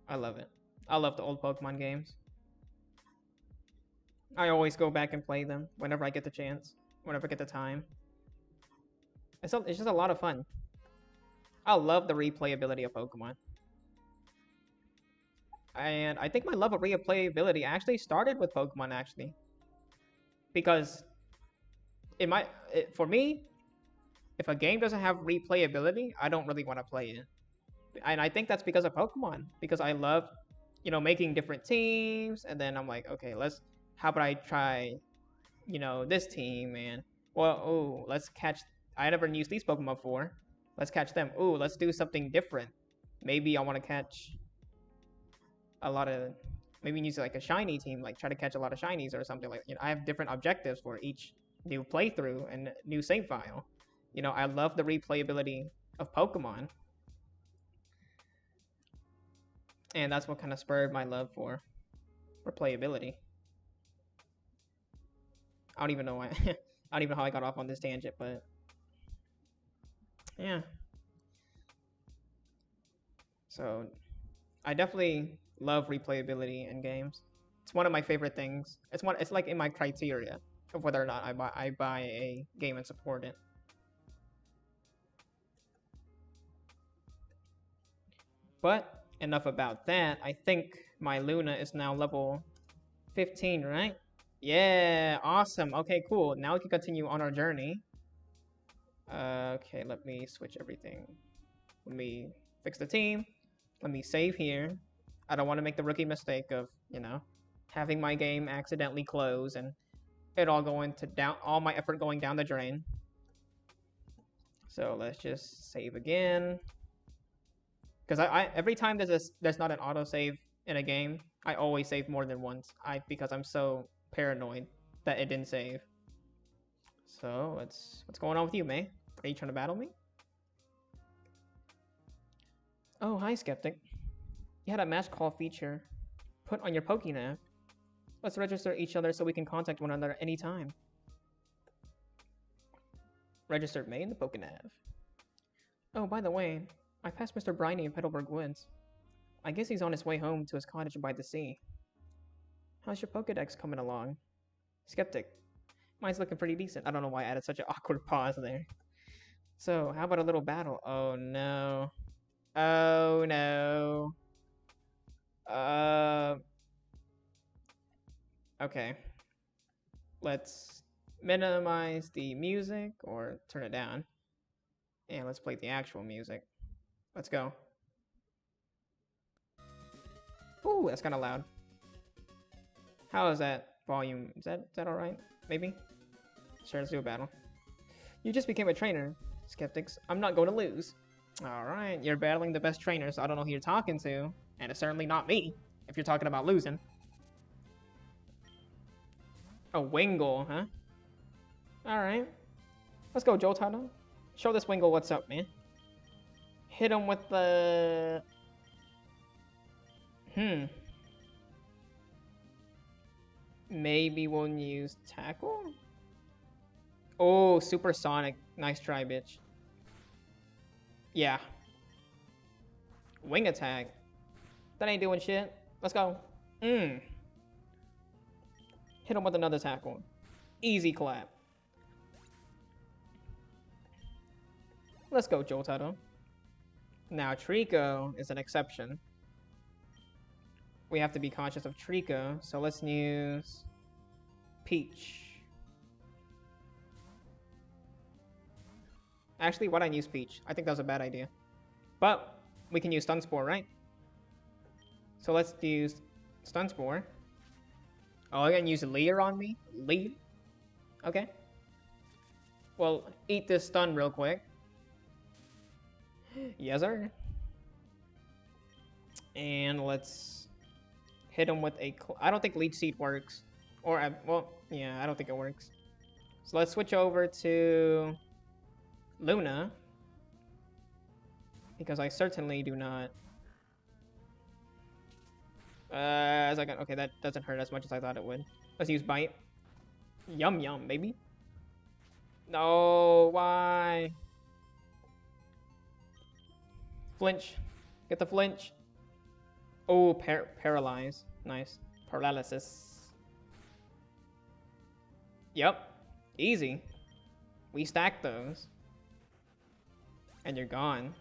I love it. I love the old Pokemon games. I always go back and play them whenever I get the chance, whenever I get the time. It's just a lot of fun. I love the replayability of Pokemon. And I think my love of replayability actually started with Pokemon, actually. Because for me, if a game doesn't have replayability, I don't really want to play it. And I think that's because of Pokemon. Because I love, you know, making different teams. And then I'm like, okay, how about I try, you know, this team, and well, oh, let's catch. I never used these Pokemon before. Let's catch them. Oh, let's do something different. Maybe I want to catch a lot of. Maybe use like a shiny team, like try to catch a lot of shinies or something like. You know, I have different objectives for each new playthrough and new save file. You know, I love the replayability of Pokemon, and that's what kind of spurred my love for replayability. I don't even know why. I don't even know how I got off on this tangent, but yeah. So I definitely love replayability in games. It's one of my favorite things. It's like in my criteria of whether or not I buy a game and support it. But enough about that. I think my Luna is now level 15, right? Yeah, awesome. Okay, cool. Now we can continue on our journey. Okay, let me switch everything. Let me fix the team. Let me save here. I don't want to make the rookie mistake of, you know, having my game accidentally close and it all all my effort going down the drain. So let's just save again. Because every time there's not an autosave in a game, I always save more than once. Because I'm so paranoid that it didn't save. So what's going on with you, May? Are you trying to battle me? Oh, hi, Skeptic. You had a match call feature put on your Pokénav. Let's register each other so we can contact one another anytime. Registered May in the Pokénav. Oh, by the way, I passed Mr. Briny in Petalburg Woods. I guess he's on his way home to his cottage by the sea. How's your Pokedex coming along? Skeptic. Mine's looking pretty decent. I don't know why I added such an awkward pause there. So, how about a little battle? Oh no. Oh no. Okay. Let's minimize the music or turn it down. And let's play the actual music. Let's go. Ooh, that's kind of loud. How is that volume? Is that alright? Maybe? Sure, let's do a battle. You just became a trainer, Skeptics. I'm not going to lose. Alright, you're battling the best trainer, so I don't know who you're talking to. And it's certainly not me, if you're talking about losing. A Wingull, huh? Alright. Let's go, Joltano. Show this Wingull what's up, man. Hit him with the... Maybe we'll use Tackle? Oh, Supersonic. Nice try, bitch. Yeah. Wing attack. That ain't doing shit. Let's go. Hit him with another tackle. Easy clap. Let's go, Jolteto. Now, Trico is an exception. We have to be conscious of Trico, so let's use Peach. Actually, why don't I use Peach? I think that was a bad idea. But we can use Stun Spore, right? So let's use Stun Spore. Oh, I'm gonna use Leer on me? Leer? Okay. Well, eat this stun real quick. Yes, sir. And let's hit him with a... I don't think Leech Seed works. Or, well, yeah, I don't think it works. So let's switch over to Luna. Because I certainly do not... okay, that doesn't hurt as much as I thought it would. Let's use Bite. Yum yum, baby. No, why? Flinch. Get the flinch. Oh, paralyze. Nice. Paralysis. Yep. Easy. We stacked those. And you're gone.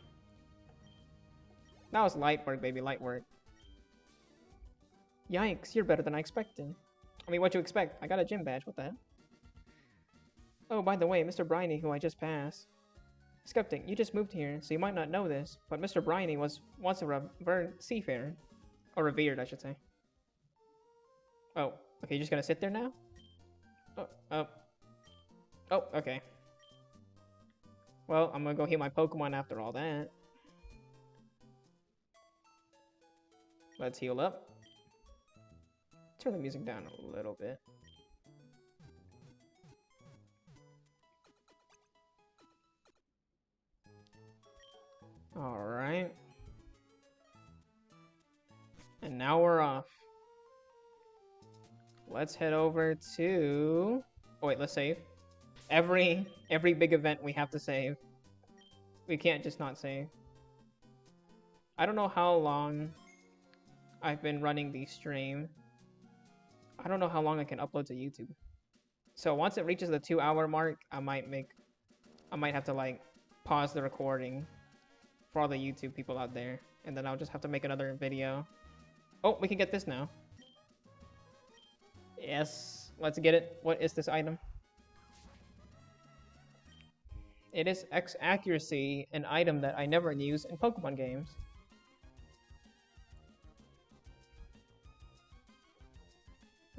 That was light work, baby. Light work. Yikes, you're better than I expected. I mean, what you expect? I got a gym badge. What the hell? Oh, by the way, Mr. Briney, who I just passed. Skeptic, you just moved here, so you might not know this, but Mr. Briney was once a revered seafarer. Or revered, I should say. Oh, okay, you're just gonna sit there now? Oh, okay. Well, I'm gonna go heal my Pokemon after all that. Let's heal up. Turn the music down a little bit. Alright. And now we're off. Let's head over to... Oh wait, let's save. Every big event we have to save. We can't just not save. I don't know how long I've been running the stream. I don't know how long I can upload to YouTube. So once it reaches the 2-hour mark, I might have to like pause the recording for all the YouTube people out there. And then I'll just have to make another video. Oh, we can get this now. Yes, let's get it. What is this item? It is X Accuracy, an item that I never use in Pokemon games.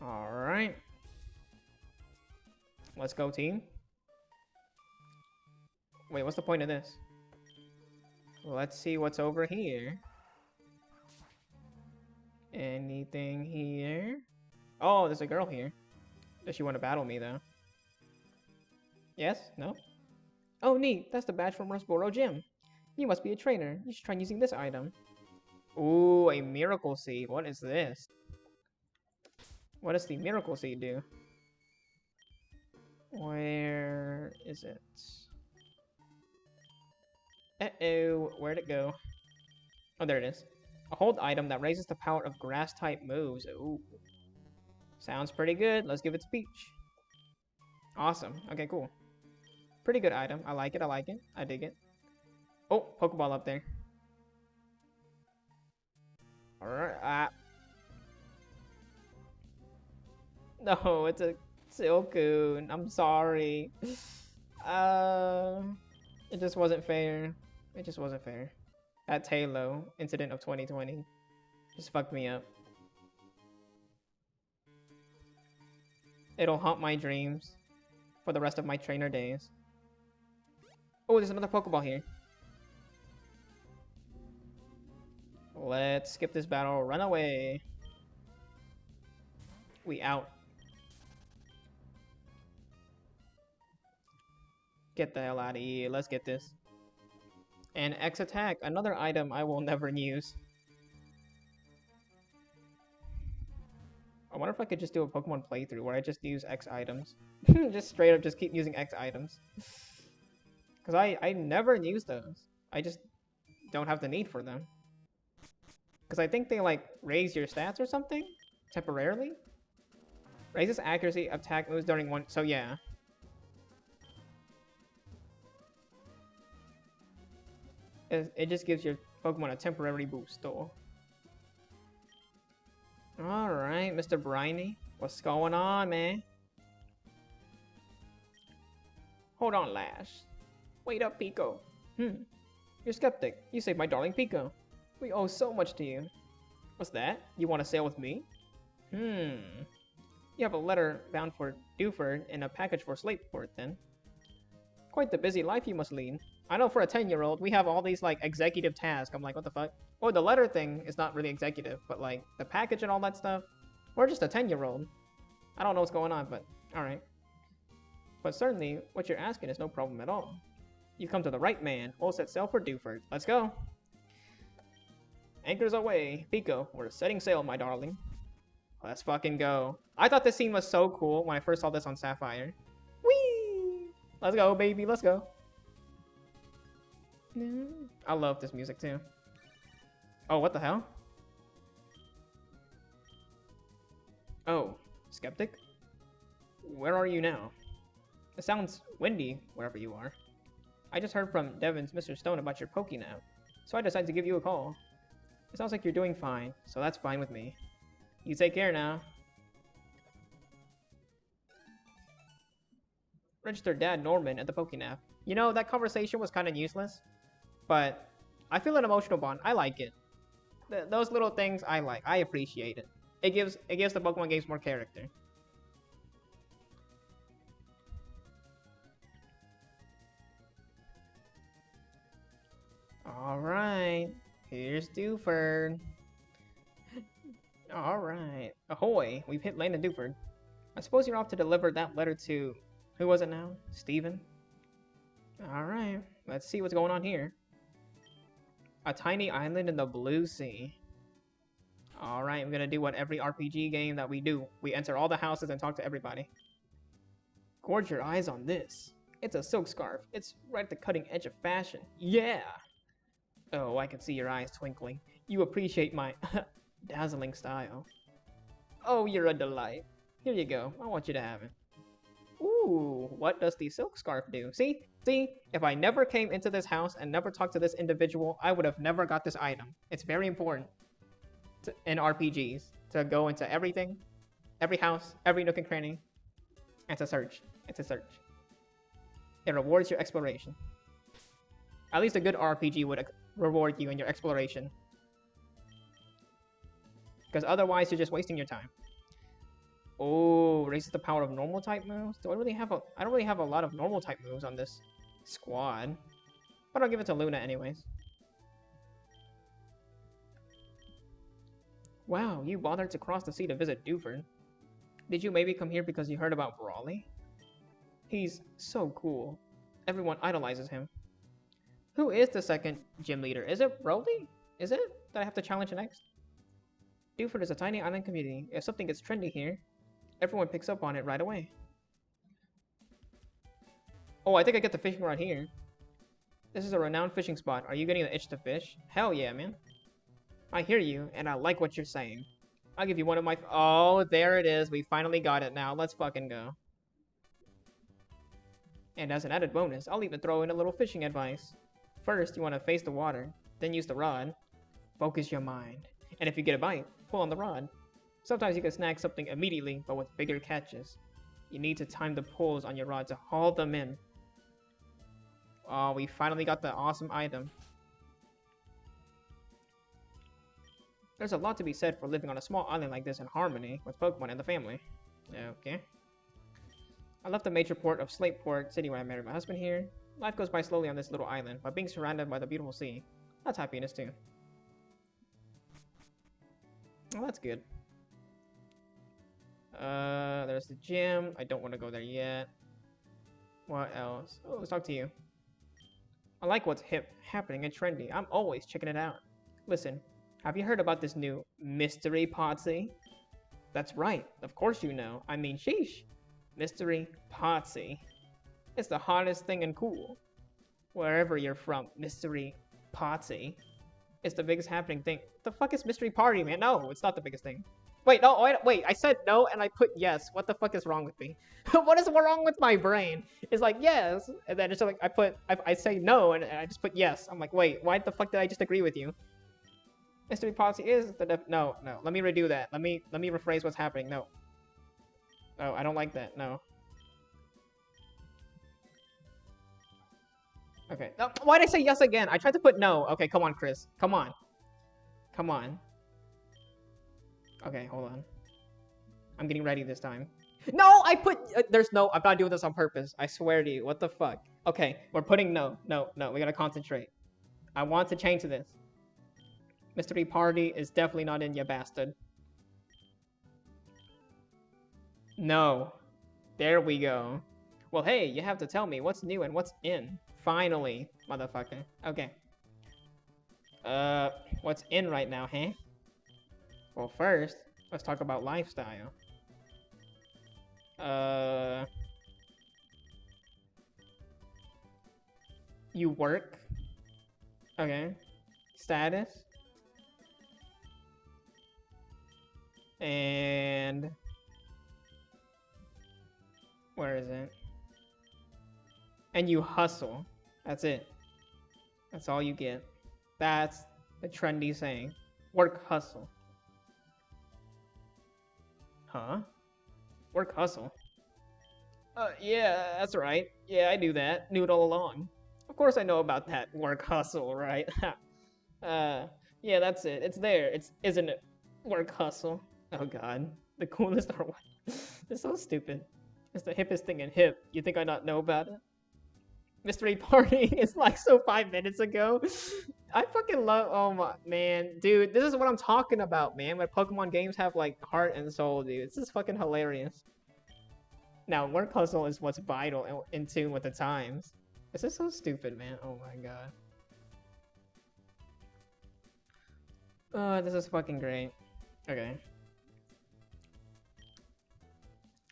Alright. Let's go, team. Wait, what's the point of this? Let's see what's over here. Anything here? Oh, there's a girl here. Does she want to battle me, though? Yes? No? Oh, neat. That's the badge from Rustboro Gym. You must be a trainer. You should try using this item. Ooh, a Miracle Seed. What is this? What does the Miracle Seed do? Where is it? Uh-oh. Where'd it go? Oh, there it is. A hold item that raises the power of grass-type moves. Ooh. Sounds pretty good. Let's give it speech. Awesome. Okay, cool. Pretty good item. I like it. I like it. I dig it. Oh, Pokeball up there. Alright. No, it's a Silcoon. I'm sorry. It just wasn't fair. It just wasn't fair. That Tailo incident of 2020 just fucked me up. It'll haunt my dreams for the rest of my trainer days. Oh, there's another Pokeball here. Let's skip this battle. Run away. We out. Get the hell out of here. Let's get this. And X Attack, another item I will never use. I wonder if I could just do a Pokemon playthrough where I just use X items. Just straight up just keep using X items. Because I never use those. I just don't have the need for them. Because I think they like raise your stats or something? Temporarily? Raises accuracy, attack moves during one... So yeah. It just gives your Pokemon a temporary boost though. Alright, Mr. Briney. What's going on, man? Hold on, Lash. Wait up, Pico. You're Skeptic. You saved my darling Pico. We owe so much to you. What's that? You want to sail with me? Hmm. You have a letter bound for Dewford and a package for Slateport, then. Quite the busy life you must lead. I know for a 10-year-old, we have all these, like, executive tasks. I'm like, what the fuck? Oh, the letter thing is not really executive, but, like, the package and all that stuff. We're just a 10-year-old. I don't know what's going on, but alright. But certainly, what you're asking is no problem at all. You come to the right man. We'll set sail for Dewford. Let's go. Anchors away. Pico, we're setting sail, my darling. Let's fucking go. I thought this scene was so cool when I first saw this on Sapphire. Whee! Let's go, baby. Let's go. I love this music, too. Oh, what the hell? Oh, Skeptic? Where are you now? It sounds windy wherever you are. I just heard from Devon's Mr. Stone about your Pokenap, so I decided to give you a call. It sounds like you're doing fine, so that's fine with me. You take care now. Registered Dad Norman at the Pokenap. You know, that conversation was kind of useless, but I feel an emotional bond. I like it. Those little things I like. I appreciate it. It gives the Pokemon games more character. Alright. Here's Dewford. Alright. Ahoy! We've hit land in Dewford. I suppose you're off to deliver that letter to... Who was it now? Steven? Alright. Let's see what's going on here. A tiny island in the blue sea. Alright, I'm gonna do what every RPG game that we do. We enter all the houses and talk to everybody. Gorge your eyes on this. It's a silk scarf. It's right at the cutting edge of fashion. Yeah! Oh, I can see your eyes twinkling. You appreciate my dazzling style. Oh, you're a delight. Here you go. I want you to have it. Ooh, what does the silk scarf do? See? If I never came into this house and never talked to this individual, I would have never got this item. It's very important in RPGs to go into everything, every house, every nook and cranny, and to search. It's a search. It rewards your exploration. At least a good RPG would reward you in your exploration. Because otherwise, you're just wasting your time. Oh, raises the power of normal type moves. I don't really have a lot of normal type moves on this squad, but I'll give it to Luna anyways. Wow, you bothered to cross the sea to visit Dewford. Did you maybe come here because you heard about Brawly? He's so cool. Everyone idolizes him. Who is the second gym leader? Is it Broly? Is it that I have to challenge next? Dewford is a tiny island community. If something gets trendy here, everyone picks up on it right away. Oh, I think I get the fishing rod here. This is a renowned fishing spot. Are you getting the itch to fish? Hell yeah, man. I hear you, and I like what you're saying. I'll give you one of my... Oh, there it is. We finally got it now. Let's fucking go. And as an added bonus, I'll even throw in a little fishing advice. First, you want to face the water, then use the rod. Focus your mind. And if you get a bite, pull on the rod. Sometimes you can snag something immediately, but with bigger catches. You need to time the pulls on your rod to haul them in. Oh, we finally got the awesome item. There's a lot to be said for living on a small island like this in harmony with Pokemon and the family. Okay. I left the major port of Slateport City when I married my husband here. Life goes by slowly on this little island, but being surrounded by the beautiful sea, that's happiness too. Oh, that's good. There's the gym. I don't want to go there yet. What else? Oh, let's talk to you. I like what's hip, happening, and trendy. I'm always checking it out. Listen, have you heard about this new mystery Potsy? That's right. Of course you know. I mean, sheesh. Mystery Potsy. It's the hottest thing and cool. Wherever you're from, Mystery Potsy. It's the biggest happening thing. The fuck is Mystery Party, man? No, it's not the biggest thing. Wait, no, wait, I said no and I put yes. What the fuck is wrong with me? What is wrong with my brain? It's like, yes, and then it's like, I say no and I just put yes. I'm like, wait, why the fuck did I just agree with you? Mystery Potsy is the no, let me redo that. Let me rephrase what's happening. No. Oh, I don't like that, no. Okay, no, why'd I say yes again? I tried to put no. Okay, come on, Chris. Come on. Come on. Okay, hold on. I'm getting ready this time. No, I put... there's no... I'm not doing this on purpose. I swear to you. What the fuck? Okay, we're putting no. No, no. We gotta concentrate. I want to change this. Mystery party is definitely not in, you bastard. No. There we go. Well, hey, you have to tell me what's new and what's in. Finally, motherfucker. Okay. What's in right now, huh? Well, first, let's talk about lifestyle. You work. Okay. Status. And... where is it? And you hustle. That's it. That's all you get. That's the trendy saying. Work hustle. Huh? Work hustle? Yeah, that's right. Yeah, I knew that. Knew it all along. Of course I know about that work hustle, right? Yeah, that's it. It's there. Isn't it? Work hustle. Oh god. The coolest or what? It's so stupid. It's the hippest thing in hip. You think I not know about it? Mystery party is like so 5 minutes ago. I fucking love, oh my, man. Dude, this is what I'm talking about, man. When Pokemon games have like heart and soul, dude. It's just fucking hilarious. Now, work hustle is what's vital and in tune with the times. This is so stupid, man. Oh my god. Oh, this is fucking great. Okay.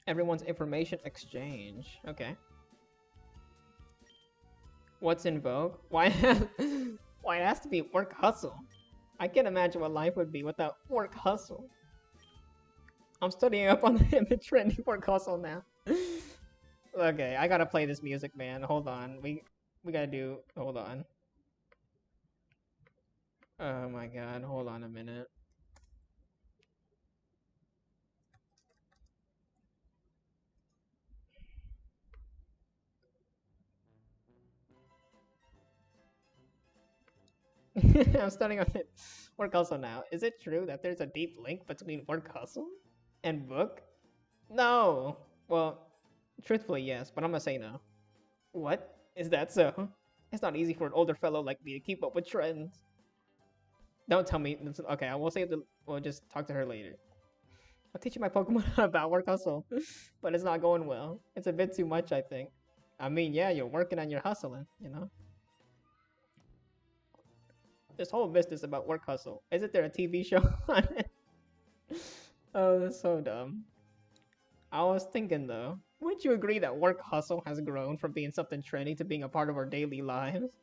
Everyone's information exchange. Okay. What's in vogue? Why it has to be work hustle? I can't imagine what life would be without work hustle. I'm studying up on the trendy work hustle now. Okay, I gotta play this music, man. Hold on. We gotta do... hold on. Oh my god, hold on a minute. I'm studying on it. Work hustle now. Is it true that there's a deep link between work hustle and book? No. Well, truthfully, yes, but I'm gonna say no. What? Is that so? It's not easy for an older fellow like me to keep up with trends. Don't tell me. Okay, I will say the. We'll just talk to her later. I'll teach you my Pokemon about work hustle, but it's not going well. It's a bit too much, I think. I mean, yeah, you're working and you're hustling, you know? This whole business about work hustle. Isn't there a TV show on it? Oh, that's so dumb. I was thinking though, wouldn't you agree that work hustle has grown from being something trendy to being a part of our daily lives?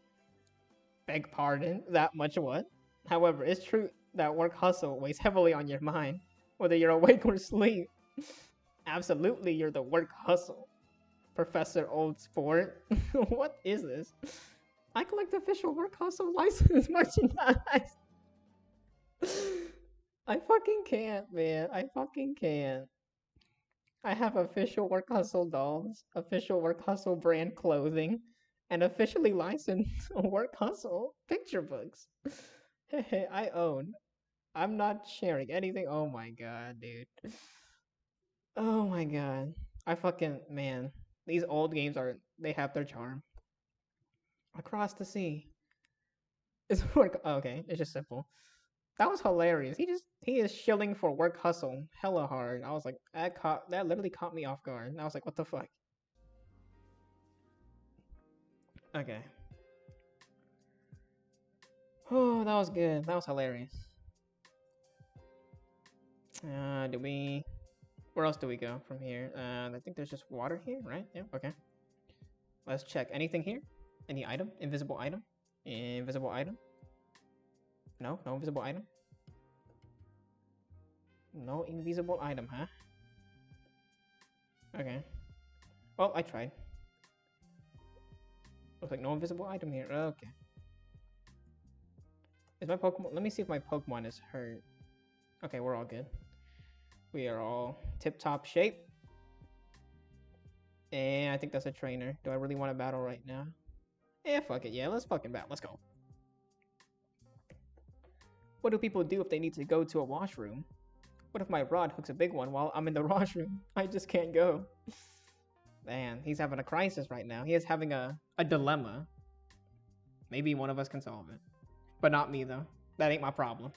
Beg pardon, that much what? However, it's true that work hustle weighs heavily on your mind, whether you're awake or asleep. Absolutely, you're the work hustle. Professor Old Sport. What is this? I collect official work hustle license merchandise. I fucking can't, man. I fucking can't. I have official work hustle dolls, official work hustle brand clothing, and officially licensed work hustle picture books. Hey, I own. I'm not sharing anything. Oh my god, dude. Oh my god. I fucking, man. These old games they have their charm. Across the sea. It's work. Oh, okay, it's just simple. That was hilarious. He is shilling for work hustle hella hard. I was like, that literally caught me off guard. And I was like, what the fuck? Okay. Oh, that was good. That was hilarious. Where else do we go from here? I think there's just water here, right? Yeah, okay. Let's check. Anything here? Any item? Invisible item? Invisible item? No invisible item? No invisible item, huh? Okay. Well, I tried. Looks like no invisible item here. Okay. Is my Pokemon... let me see if my Pokemon is hurt. Okay, we're all good. We are all tip-top shape. And I think that's a trainer. Do I really want to battle right now? Yeah, fuck it. Yeah, let's fucking battle. Let's go. What do people do if they need to go to a washroom? What if my rod hooks a big one while I'm in the washroom? I just can't go. Man, he's having a crisis right now. He is having a dilemma. Maybe one of us can solve it. But not me, though. That ain't my problem.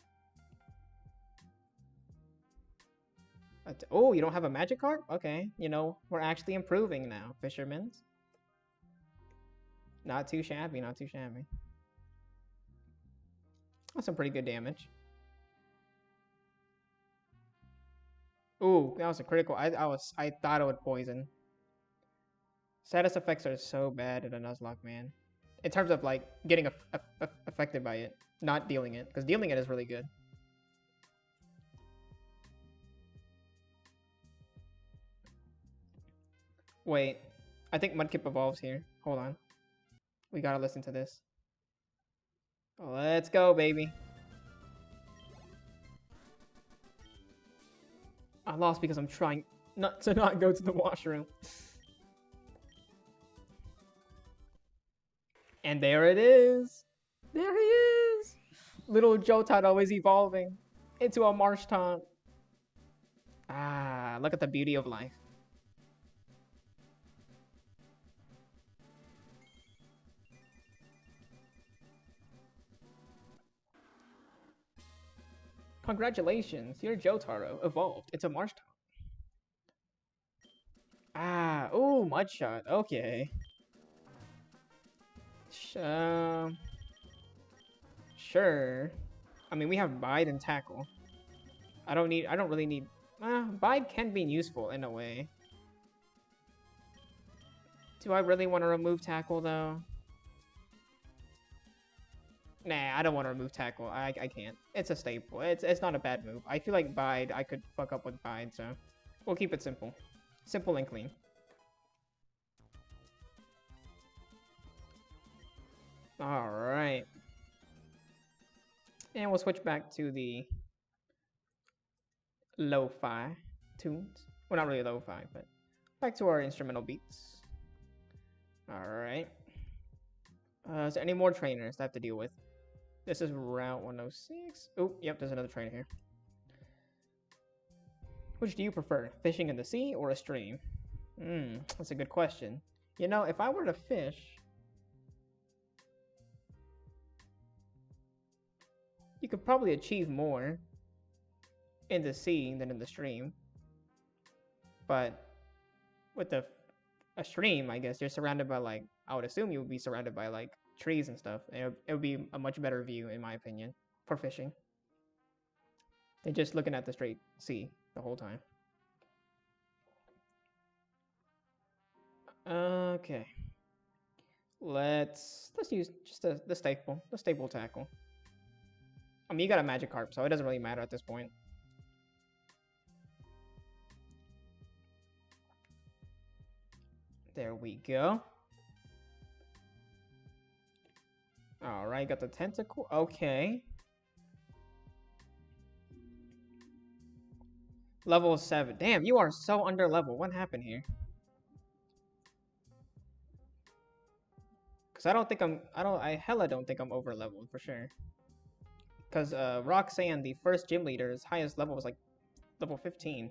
Oh, you don't have a Magikarp? Okay, you know, we're actually improving now, fishermen. Not too shabby, not too shabby. That's some pretty good damage. Ooh, that was a critical. I thought it would poison. Status effects are so bad in a Nuzlocke, man. In terms of like getting affected by it, not dealing it, because dealing it is really good. Wait, I think Mudkip evolves here. Hold on. We gotta listen to this. Let's go, baby. I lost because I'm trying not to go to the washroom. And there it is. There he is. Little Jotaro is evolving into a Marshtomp. Ah, look at the beauty of life. Congratulations, your Jotaro evolved into Marshtomp. Ah, ooh, Mudshot. Okay. Sure. I mean, we have Bide and Tackle. I don't really need... Bide can be useful in a way. Do I really want to remove Tackle, though? Nah, I don't want to remove Tackle. I can't. It's a staple. It's not a bad move. I feel like Bide, I could fuck up with Bide, so... We'll keep it simple. Simple and clean. Alright. And we'll switch back to the lo-fi tunes. Well, not really lo-fi, but back to our instrumental beats. Alright. Is there any more trainers I have to deal with? This is Route 106. Oh, yep, there's another trainer here. Which do you prefer, fishing in the sea or a stream? That's a good question. You know, if I were to fish... You could probably achieve more in the sea than in the stream. But with a stream, I guess, you're surrounded by, like, I would assume you would be surrounded by, like, trees and stuff. It would be a much better view, in my opinion, for fishing than just looking at the straight sea the whole time. Okay. Let's use just the staple tackle. I mean, you got a Magikarp, so it doesn't really matter at this point. There we go. Alright, got the tentacle. Okay. Level 7. Damn, you are so under level. What happened here? Because I hella don't think I'm over leveled for sure. Because Roxanne, the first gym leader's highest level was like level 15.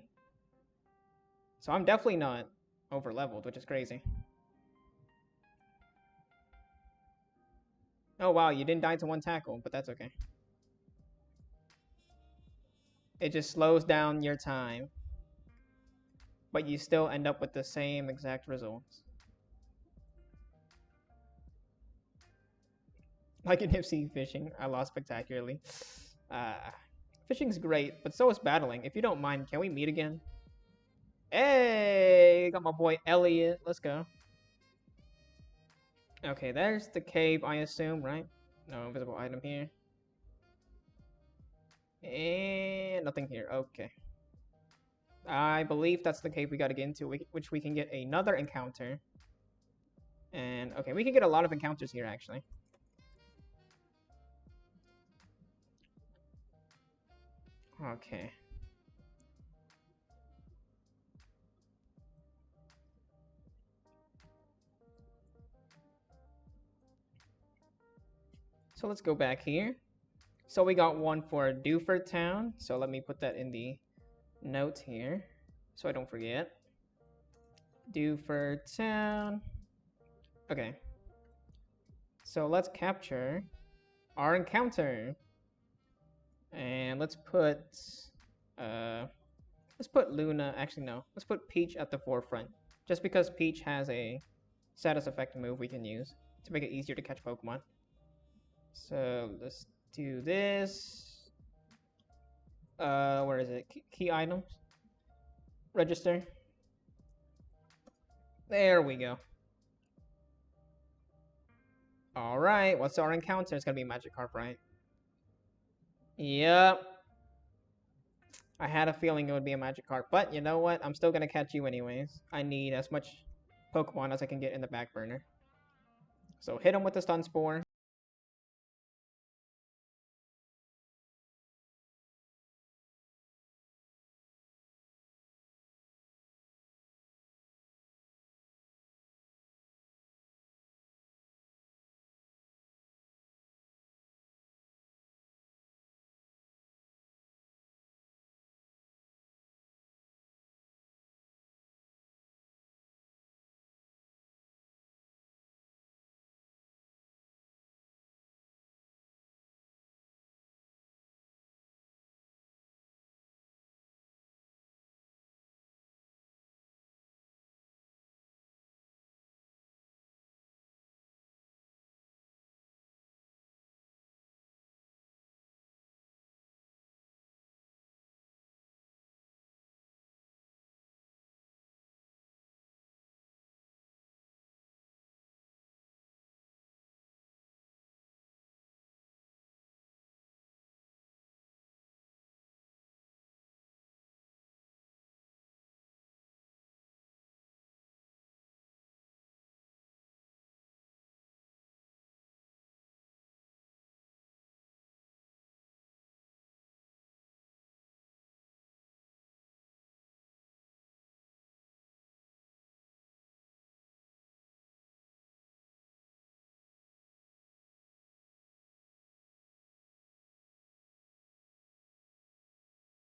So I'm definitely not over leveled, which is crazy. Oh wow, you didn't die to one tackle, but that's okay. It just slows down your time. But you still end up with the same exact results. Like in Nipsey fishing, I lost spectacularly. Fishing's great, but so is battling. If you don't mind, can we meet again? Hey, got my boy Elliot. Let's go. Okay, there's the cave, I assume, right? No invisible item here. And nothing here. Okay. I believe that's the cave we gotta get into, which we can get another encounter. And, okay, we can get a lot of encounters here, actually. Okay. So let's go back here. So we got one for Dewford Town. So let me put that in the notes here so I don't forget. Do for town. Okay. So let's capture our encounter. And let's put Luna, actually no, let's put Peach at the forefront. Just because Peach has a status effect move we can use to make it easier to catch Pokemon. So let's do this. Where is it? Key items. Register. There we go. Alright, what's our encounter? It's gonna be Magikarp, right? Yep. I had a feeling it would be a Magikarp, but you know what? I'm still gonna catch you anyways. I need as much Pokemon as I can get in the back burner. So hit him with the Stun Spore.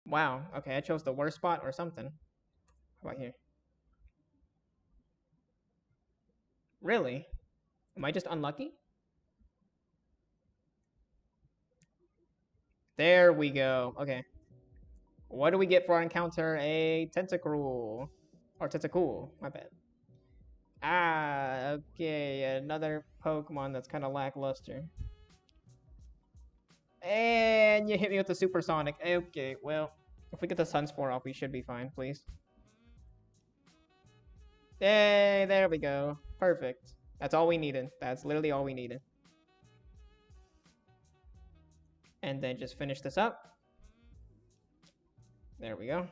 Wow, okay, I chose the worst spot or something. How about here? Really? Am I just unlucky? There we go. Okay. What do we get for our encounter? A Tentacruel. Or Tentacool, my bad. Ah, okay, another Pokemon that's kind of lackluster. And you hit me with the Supersonic. Okay, well, if we get the Sunspore off, we should be fine, please. Hey, there we go. Perfect. That's all we needed. That's literally all we needed. And then just finish this up. There we go.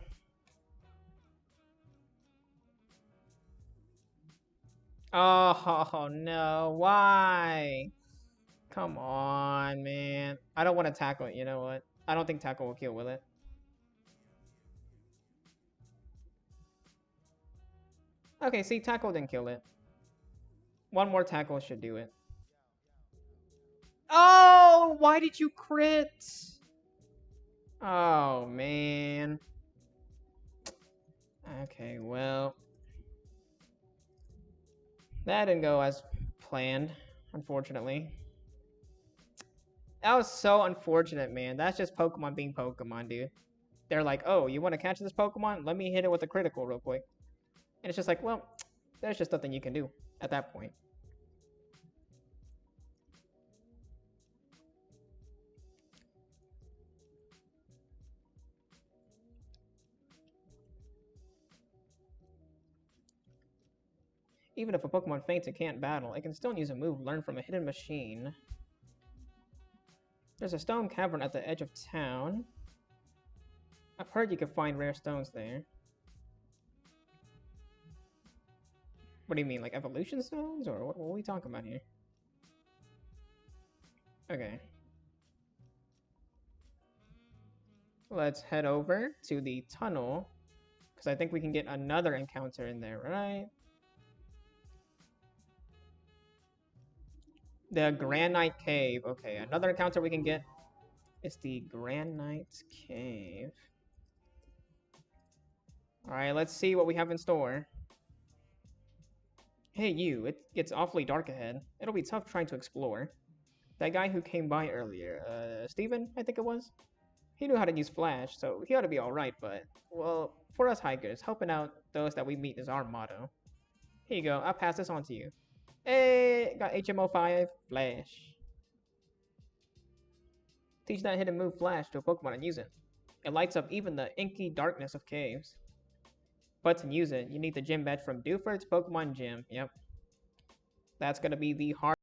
Oh, no. Why? Come on, man. I don't want to tackle it. You know what? I don't think tackle will kill, will it? Okay, see, tackle didn't kill it. One more tackle should do it. Oh, why did you crit? Oh, man. Okay, well. That didn't go as planned, unfortunately. That was so unfortunate, man. That's just Pokemon being Pokemon, dude. They're like, oh, you want to catch this Pokemon? Let me hit it with a critical real quick. And it's just like, well, there's just nothing you can do at that point. Even if a Pokemon faints and can't battle, it can still use a move learned from a hidden machine. There's a stone cavern at the edge of town. I've heard you can find rare stones there. What do you mean, like evolution stones? Or what are we talking about here? Okay. Let's head over to the tunnel. Because I think we can get another encounter in there, right? The Granite Cave. Okay, another encounter we can get is the Granite Cave. Alright, let's see what we have in store. Hey you, it gets awfully dark ahead. It'll be tough trying to explore. That guy who came by earlier, Steven, I think it was? He knew how to use Flash, so he ought to be alright, but, well, for us hikers, helping out those that we meet is our motto. Here you go, I'll pass this on to you. Hey, got HMO5, Flash. Teach that hidden move Flash to a Pokemon and use it. It lights up even the inky darkness of caves. But to use it, you need the gym badge from Dewford's Pokemon Gym. Yep. That's gonna be the hard.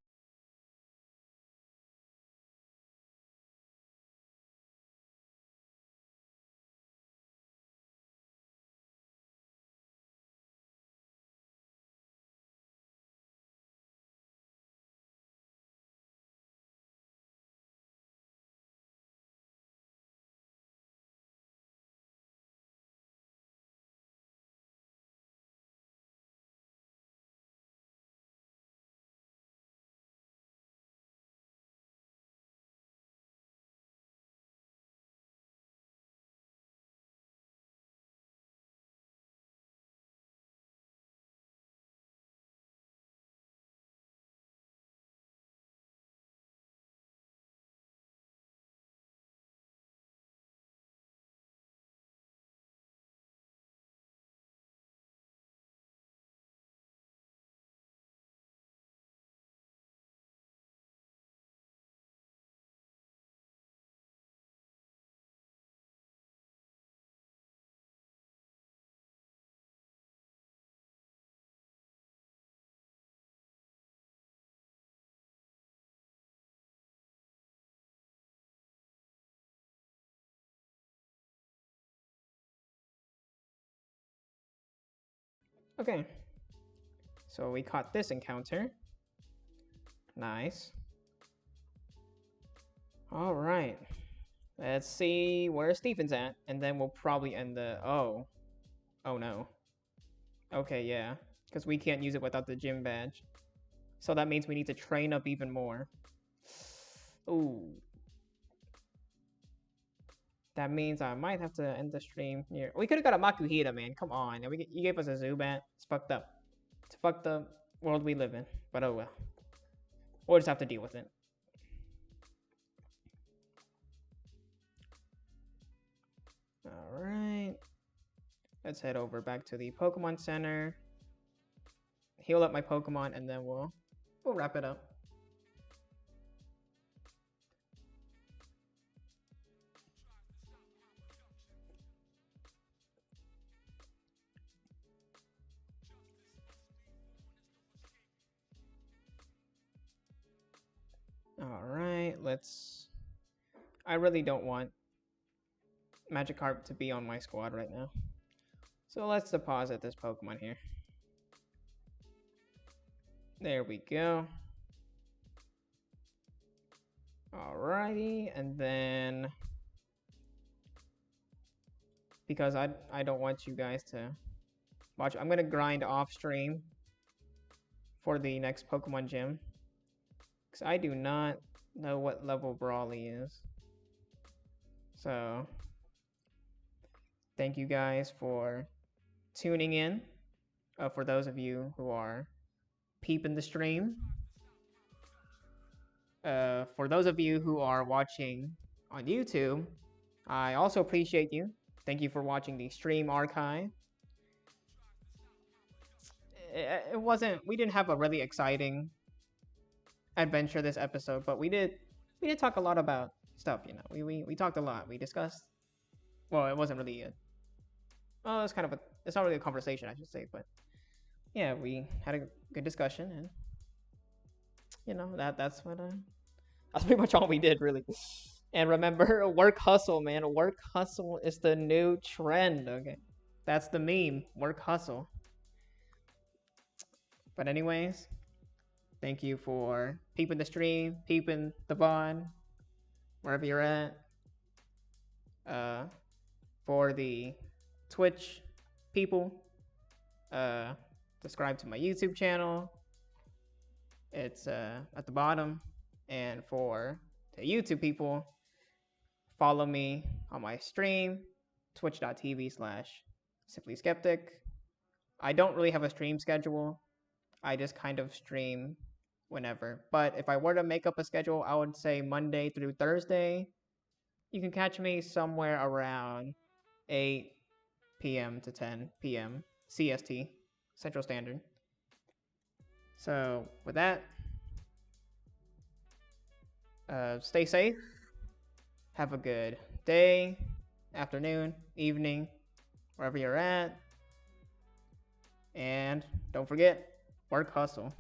Okay. So we caught this encounter. Nice. All right. Let's see where Steven's at, and then we'll probably end the. Oh. Oh no. Okay, yeah. Because we can't use it without the gym badge. So that means we need to train up even more. Ooh. That means I might have to end the stream here. We could have got a Makuhita, man. Come on. You gave us a Zubat. It's fucked up. It's fucked up world we live in. But oh well. We'll just have to deal with it. Alright. Let's head over back to the Pokemon Center. Heal up my Pokemon, and then we'll wrap it up. Alright, let's... I really don't want Magikarp to be on my squad right now. So let's deposit this Pokemon here. There we go. Alrighty, and then... Because I don't want you guys to watch, I'm gonna grind off stream for the next Pokemon Gym. Because I do not know what level Brawly is. So, thank you guys for tuning in. For those of you who are peeping the stream. For those of you who are watching on YouTube, I also appreciate you. Thank you for watching the stream archive. It wasn't, we didn't have a really exciting adventure this episode, but we did talk a lot about stuff, you know. We talked a lot. We discussed, well, it wasn't really well, it's kind of it's not really a conversation, I should say, but yeah, we had a good discussion, and you know, that's pretty much all we did, really. And remember, work hustle, man. Work hustle is the new trend, okay? That's the meme, work hustle. But anyways, thank you for peeping the stream, peeping the VOD, wherever you're at. For the Twitch people, subscribe to my YouTube channel. It's at the bottom. And for the YouTube people, follow me on my stream, twitch.tv/skeptic. Simply Skeptic. I don't really have a stream schedule. I just kind of stream whenever. But if I were to make up a schedule, I would say Monday through Thursday. You can catch me somewhere around 8 p.m. to 10 p.m. CST, Central Standard. So with that, stay safe. Have a good day, afternoon, evening, wherever you're at. And don't forget, work hustle.